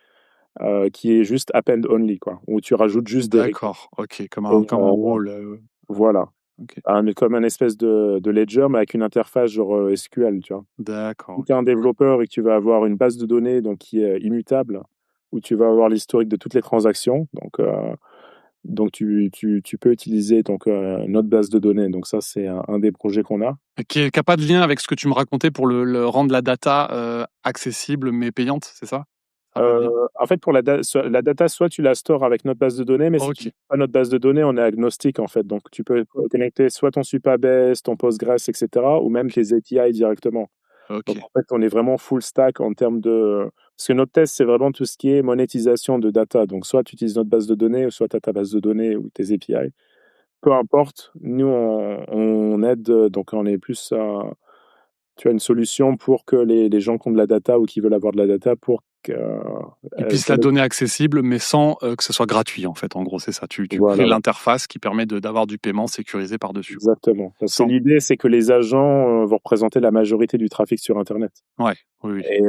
qui est juste append only, quoi, où tu rajoutes juste des records. D'accord, OK, comme Et un wall, voilà, OK. comme un espèce de ledger, mais avec une interface genre, SQL, tu vois? D'accord, Si tu es OK. un développeur et que tu vas avoir une base de données donc qui est immutable, où tu vas avoir l'historique de toutes les transactions, donc tu peux utiliser notre base de données. Donc ça, c'est un des projets qu'on a. Et qui a pas de lien avec ce que tu me racontais pour le rendre la data, accessible mais payante, c'est ça? Ça a pas de lien? En fait, pour la data, soit tu la stores avec notre base de données, mais si tu OK, utilises pas notre base de données, on est agnostique, en fait. Donc tu peux connecter soit ton Supabase, ton Postgres et cetera, ou même OK, tes API directement. Donc OK. en fait, on est vraiment full stack en termes de parce que notre test, c'est vraiment tout ce qui est monétisation de data. Donc soit tu utilises notre base de données, ou soit tu as ta base de données ou tes API. Peu importe, nous on aide, donc on est plus tu as une solution pour que les gens qui ont de la data ou qui veulent avoir de la data pour que, Ils puissent la connecter. donner accessible, mais sans, que ce soit gratuit, en fait, en gros, c'est ça. Tu crées Voilà, ouais, l'interface qui permet d'avoir du paiement sécurisé par-dessus, quoi. exactement. Parce que Sans l'idée, c'est que les agents, vont représenter la majorité du trafic sur internet. Ouais, oui, oui. Et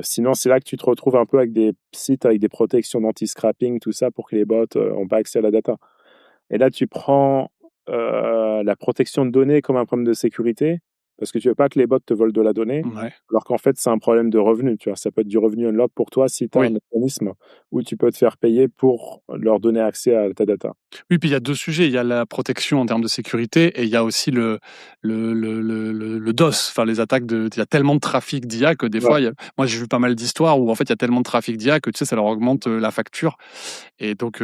sinon, c'est là que tu te retrouves un peu avec des sites avec des protections d'anti-scrapping, tout ça, pour que les bots, ont pas accès à la data. Et là, tu prends, la protection de données comme un problème de sécurité, parce que tu veux pas que les bots te volent de la donnée, Ouais. alors qu'en fait, c'est un problème de revenu, tu vois? Ça peut être du revenu unlock pour toi si tu as un Oui. mécanisme où tu peux te faire payer pour leur donner accès à ta data. Oui, puis il y a 2 sujets. Il y a la protection en termes de sécurité et il y a aussi le DOS, enfin les attaques de il y a tellement de trafic d'IA que des Ouais. fois, moi j'ai vu pas mal d'histoires où en fait il y a tellement de trafic d'IA que tu sais, ça leur augmente, la facture et Ah donc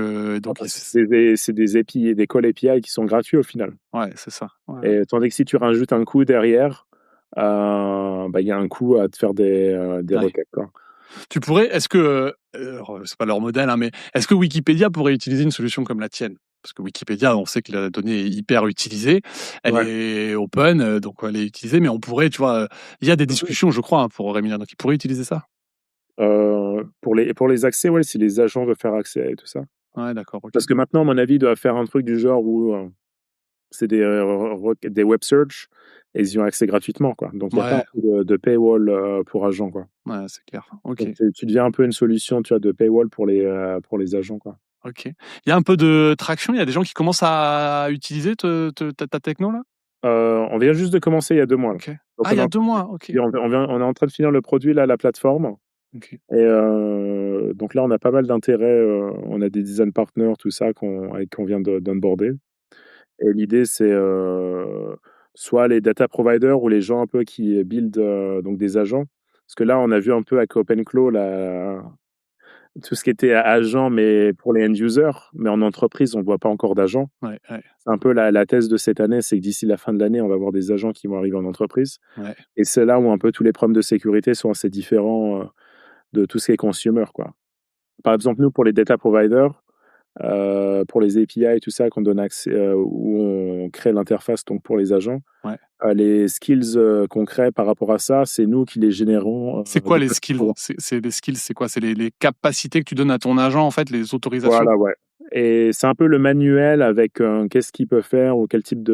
parce que c'est des API et des call API qui sont gratuits au final. ouais, c'est ça. Ouais, ouais. Et tandis que si tu rajoutes un coût derrière, il y a un coût à te faire des Ouais. requêtes, quoi. Tu pourrais est-ce que, alors, c'est pas leur modèle, hein, mais est-ce que Wikipédia pourrait utiliser une solution comme la tienne? Parce que Wikipédia, on sait que la donnée est hyper utilisée, elle Ouais. est open, donc elle est utilisée, mais on pourrait, tu vois, il y a des Oui. discussions, je crois, hein, pour rémunérer, donc ils pourraient utiliser ça? Pour les accès, ouais, si les agents veulent faire accès et tout ça. Ouais, d'accord, OK. Parce que maintenant, à mon avis, ils doivent faire un truc du genre où, c'est des web search et ils y ont accès gratuitement, quoi. Donc il y a pas un Ouais, peu de paywall, pour agents, quoi. ouais, c'est clair. OK, Donc tu deviens un peu une solution, tu vois, de paywall pour les agents, quoi. OK. Il y a un peu de traction? Il y a des gens qui commencent à utiliser ta techno là? On vient juste de commencer il y a 2 mois, là. OK. Donc Ah, il y a 2 mois? OK, on est en train de finir le produit, là, la plateforme. OK. Et donc là, on a pas mal d'intérêt, on a des design partners, tout ça, avec qui on vient d'onboarder. Et l'idée, c'est, soit les data providers ou les gens un peu qui build, donc des agents. Parce que là, on a vu un peu avec OpenClaw tout ce qui était agent, mais pour les end users, mais en entreprise, on ne voit pas encore d'agents. Ouais, ouais, C'est un peu la thèse de cette année, c'est que d'ici la fin de l'année, on va avoir des agents qui vont arriver en entreprise. ouais. Et c'est là où un peu tous les problèmes de sécurité sont assez différents, de tout ce qui est consumer, quoi. Par exemple, nous, pour les data providers, pour les API et tout ça qu'on donne accès, où on crée l'interface donc pour les agents, Ouais. les skills, qu'on crée par rapport à ça, c'est nous qui les générons, C'est quoi de les façon skills? courante. C'est les skills, c'est quoi? C'est les capacités que tu donnes à ton agent, en fait, les autorisations? Voilà, ouais. Et c'est un peu le manuel avec, qu'est-ce qu'il peut faire ou quel type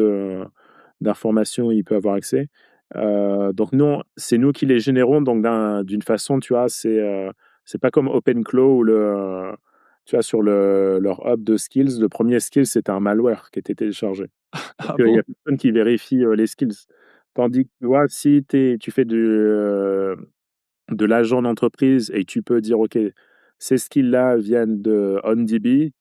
d'informations il peut avoir accès. Donc nous, c'est nous qui les générons donc d'une façon, tu vois, c'est pas comme OpenClaw où tu vois, sur leur hub de skills, le premier skill, c'était un malware qui était téléchargé. Donc Ah il y bon? a personne qui vérifie, les skills. Tandis que, tu vois, si tu fais de l'agent d'entreprise et tu peux dire: «OK, ces skills-là viennent de OnDB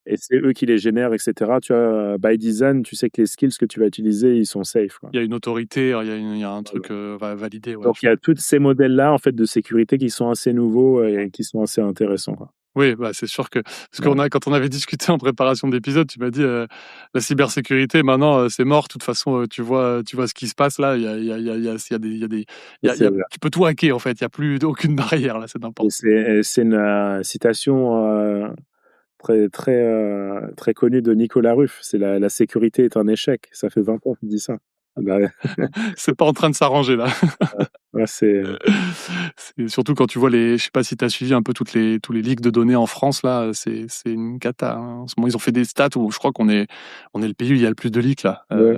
et c'est eux qui les génèrent» et cetera. Tu vois? By design, tu sais que les skills que tu vas utiliser, ils sont safe, quoi. Il y a une autorité, il y a un Voilà. truc, validé, ouais, Donc il y a tous ces modèles-là, en fait, de sécurité qui sont assez nouveaux et qui sont assez intéressants, quoi. oui, bah, c'est sûr que parce Ouais. quand on avait discuté en préparation d'épisode, tu m'as dit, «La cybersécurité maintenant, c'est mort. De toute façon, tu vois ce qui se passe là, il y a des Et c'est tu peux tout hacker en fait, il y a plus aucune barrière là, c'est et n'importe quoi». c'est une, citation, très très, très connue de Nicolas Ruff. C'est «La sécurité est un échec». Ça fait 20 ans qu'il dit ça. Bah, C'est pas en train de s'arranger là. ouais, c'est, C'est surtout quand tu vois je sais pas si tu as suivi un peu tous les leaks de données en France là, c'est une cata, hein. En ce moment, ils ont fait des stats où je crois on est le pays où il y a le plus de leaks là, ouais.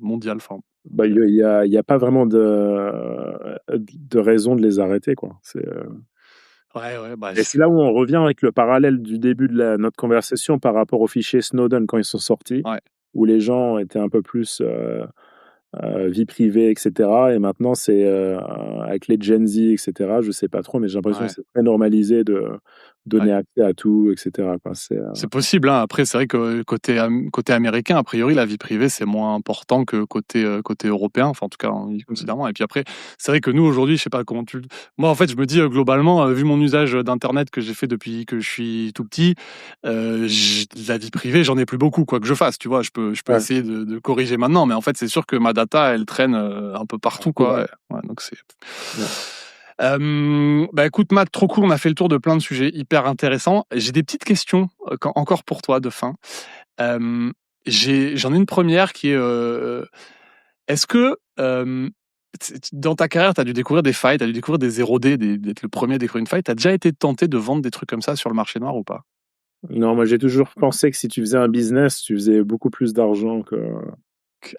mondial, enfin, Bah, il y a pas vraiment de raison de les arrêter, quoi. C'est, Ouais, ouais, bah, Et c'est là où on revient avec le parallèle du début de notre conversation par rapport aux fichiers Snowden quand ils sont sortis, ouais. où les gens étaient un peu plus vie privée, et cetera. Et maintenant, c'est avec les Gen Z, et cetera. Je sais pas trop, mais j'ai l'impression que Ouais. c'est très normalisé de Ouais. donner accès à tout, et cetera, quoi. C'est possible, hein. Après, c'est vrai que côté américain, a priori, la vie privée, c'est moins important que côté européen. Enfin, en tout cas, Mmh. considérablement. Et puis après, c'est vrai que nous, aujourd'hui, je sais pas comment tu. Moi, en fait, je me dis globalement, vu mon usage d'internet que j'ai fait depuis que je suis tout petit, la vie privée, j'en ai plus beaucoup, quoi que je fasse. Tu vois, je peux Ouais, essayer de corriger maintenant, mais en fait, c'est sûr que ma data, elle traîne un peu partout, c'est quoi. vrai. Ouais, ouais, donc c'est. Ouais. Bah écoute Matt, trop cool, on a fait le tour de plein de sujets hyper intéressants. J'ai des petites questions encore pour toi de fin. Euh, J'en ai une première qui est est-ce que dans ta carrière, tu as dû découvrir des failles, tu as dû découvrir des 0D, d'être le premier à découvrir une faille. Tu as déjà été tenté de vendre des trucs comme ça sur le marché noir ou pas? Non, moi, j'ai toujours pensé que si tu faisais un business, tu faisais beaucoup plus d'argent que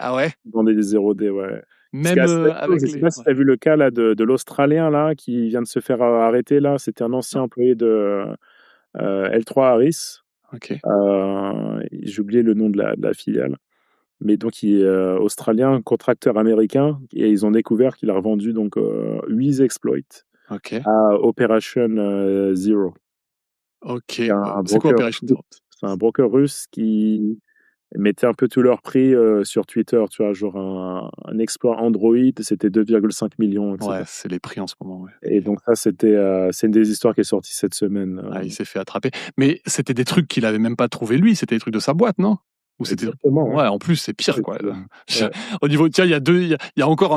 Ah ouais? vendre des 0D, ouais. Ce qui est Même assez rigolo, avec je sais les. pas si Ouais. tu as vu le cas là de l'Australien là qui vient de se faire arrêter là. C'était un ancien Non. employé de L3 Harris. Ok. J'ai oublié le nom de la filiale. Mais donc il est australien, contracteur américain, et ils ont découvert qu'il a revendu donc 8 exploits Ok. à Operation Zero. Ok. C'est un C'est quoi broker Operation russe, Zero? c'est un broker russe qui mettait un peu tous leurs prix sur Twitter, tu vois, genre un exploit Android, c'était 2,5 millions, Ouais, etc. c'est les prix en ce moment. Ouais. Et donc ça, c'est une des histoires qui est sortie cette semaine. Ah, il s'est fait attraper. Mais c'était des trucs qu'il avait même pas trouvé lui, c'était des trucs de sa boîte, non? Ou c'était. Exactement, ouais. Ouais, en plus, c'est pire, Et quoi. ouais. Au niveau, tiens, il y a encore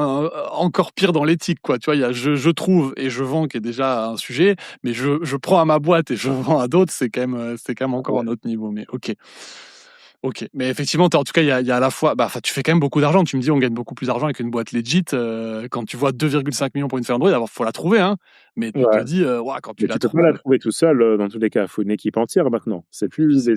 encore pire dans l'éthique, quoi. Tu vois, il y a je trouve et je vends qui est déjà un sujet, mais je prends à ma boîte et je vends à d'autres, c'est quand même encore un Ouais. autre niveau. Mais ok. Ok. Mais effectivement, en tout cas, il y a à la fois, bah, enfin, tu fais quand même beaucoup d'argent. Tu me dis, on gagne beaucoup plus d'argent avec une boîte legit. Quand tu vois 2,5 millions pour une feuille Android, alors faut la trouver, hein. Mais tu te Ouais. dis, ouah, quand tu Mais la tu peux pas la trouves. trouver tout seul, dans tous les cas. Il faut une équipe entière maintenant. C'est plus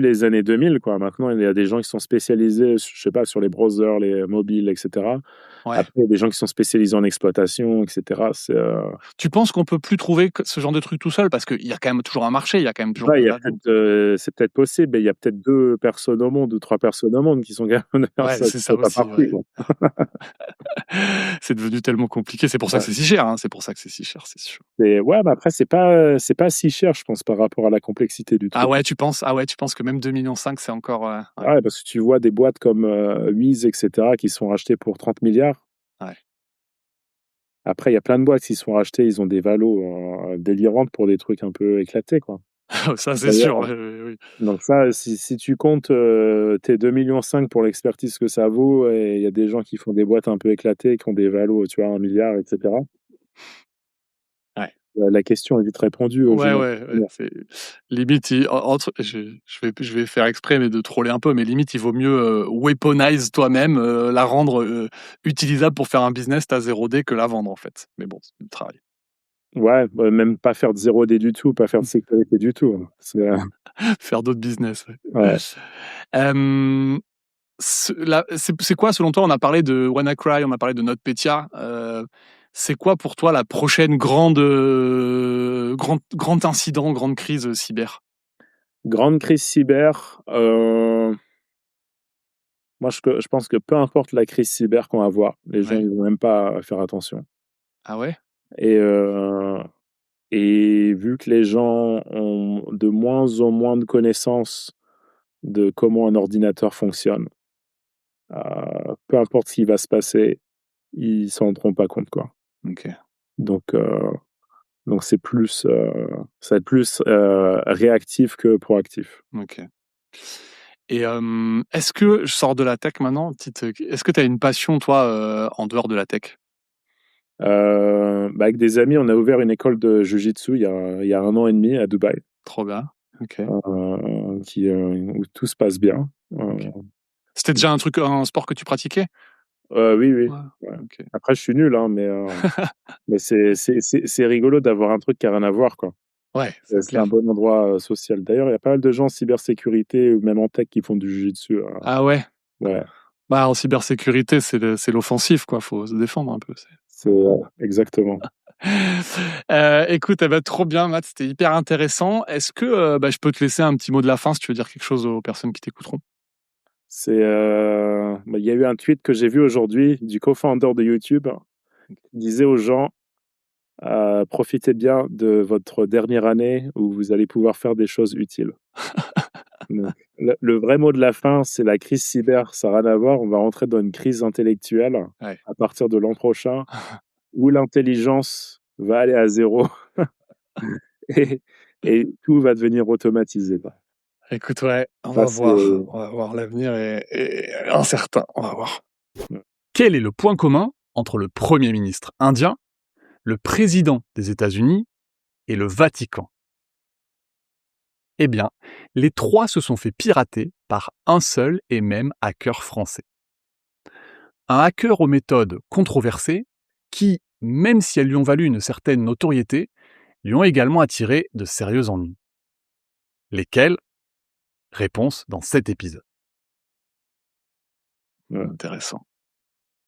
les années 2000, quoi. Maintenant, il y a des gens qui sont spécialisés, je sais pas, sur les browsers, les mobiles, et cetera. Ouais. Après, il y a des gens qui sont spécialisés en exploitation, et cetera. Tu penses qu'on peut plus trouver ce genre de truc tout seul? Parce qu'il y a quand même toujours un marché, il y a quand même toujours Ouais, de il y a la. peut-être, c'est peut-être possible, mais il y a peut-être 2 personnes au monde ou 3 personnes au monde qui sont capables de faire Ouais, ça. c'est Tu ça fais pas aussi, partie, ouais. quoi. C'est devenu tellement compliqué, c'est pour ça que Ouais. c'est si cher, hein, c'est pour ça que c'est si cher, c'est sûr. Ouais, mais après, c'est pas si cher, je pense, par rapport à la complexité du Ah truc. ouais, tu penses? Ah ouais, tu penses que même 2,5 millions, c'est encore, ouais, Ah ouais, parce que tu vois des boîtes comme Wiz, et cetera, qui sont rachetées pour 30 milliards. ouais. Après, il y a plein de boîtes qui sont rachetées, ils ont des valos délirantes pour des trucs un peu éclatés, quoi. Ça, c'est D'ailleurs, sûr, ouais, ouais, oui. donc ça, si tu comptes tes 2,5 millions pour l'expertise que ça vaut, et il y a des gens qui font des boîtes un peu éclatées, qui ont des valos, tu vois, 1 milliard, etc. Ouais. La question est vite répondue, Ouais, Jonathan. ouais, ouais, c'est limite, entre je vais faire exprès, mais de troller un peu, mais limite, il vaut mieux, weaponize toi-même, la rendre, utilisable pour faire un business, ta 0D, que la vendre, en fait. Mais bon, c'est le travail. Ouais, même pas faire de 0D du tout, pas faire de sécurité du tout, hein. Faire d'autres business, ouais. Ouais. Hem c'est quoi selon toi? On a parlé de WannaCry, on a parlé de NotPetya. C'est quoi pour toi la prochaine grand incident, grande crise cyber? Grande crise cyber, moi je pense que peu importe la crise cyber qu'on va avoir, les gens Ouais. ils vont même pas faire attention. Ah ouais? Et vu que les gens ont de moins en moins de connaissances de comment un ordinateur fonctionne, peu importe ce qui va se passer, ils s'en rendront pas compte, quoi. OK, Donc c'est plus, ça va être plus, réactif que proactif. OK. Et est-ce que je sors de la tech maintenant, est-ce que tu as une passion toi, en dehors de la tech? Bah, avec des amis, on a ouvert une école de jiu-jitsu il y a 1 an et demi à Dubaï, Trop bien. OK, où tout se passe bien. OK. C'était déjà un sport que tu pratiquais? Oui, oui, Ouais, ouais. OK. Après je suis nul, hein, mais c'est rigolo d'avoir un truc qui a rien à voir, quoi. Ouais, c'est C'est un clair. bon endroit, social. D'ailleurs, il y a pas mal de gens en cybersécurité ou même en tech qui font du jiu-jitsu, Ah ouais? ouais, Bah, en cybersécurité, c'est l'offensif, quoi, faut se défendre un peu, exactement. Écoute, eh bah, trop bien Matt, c'était hyper intéressant. Est-ce que, je peux te laisser un petit mot de la fin si tu veux dire quelque chose aux personnes qui t'écouteront? Il y a eu un tweet que j'ai vu aujourd'hui du co-founder de YouTube qui disait aux gens, «Profitez bien de votre dernière année où vous allez pouvoir faire des choses utiles». Donc le vrai mot de la fin, c'est la crise cyber, ça a rien à voir. On va rentrer dans une crise intellectuelle Ouais. à partir de l'an prochain où l'intelligence va aller à zéro et tout va devenir automatisé. Écoute, ouais, on Ça, va c'est voir. On va voir, l'avenir est incertain, on va voir. ouais. Quel est le point commun entre le Premier ministre indien, le président des États-Unis et le Vatican? Eh bien, les trois se sont fait pirater par un seul et même hacker français. Un hacker aux méthodes controversées qui, même si elles lui ont valu une certaine notoriété, lui ont également attiré de sérieux ennuis. Lesquels? Réponse dans cet épisode. Ouais. Intéressant.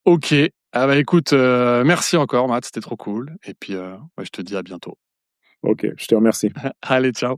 Ok, ah bah écoute, merci encore Matt, c'était trop cool. Et puis je te dis à bientôt. OK, je te remercie. Allez, ciao.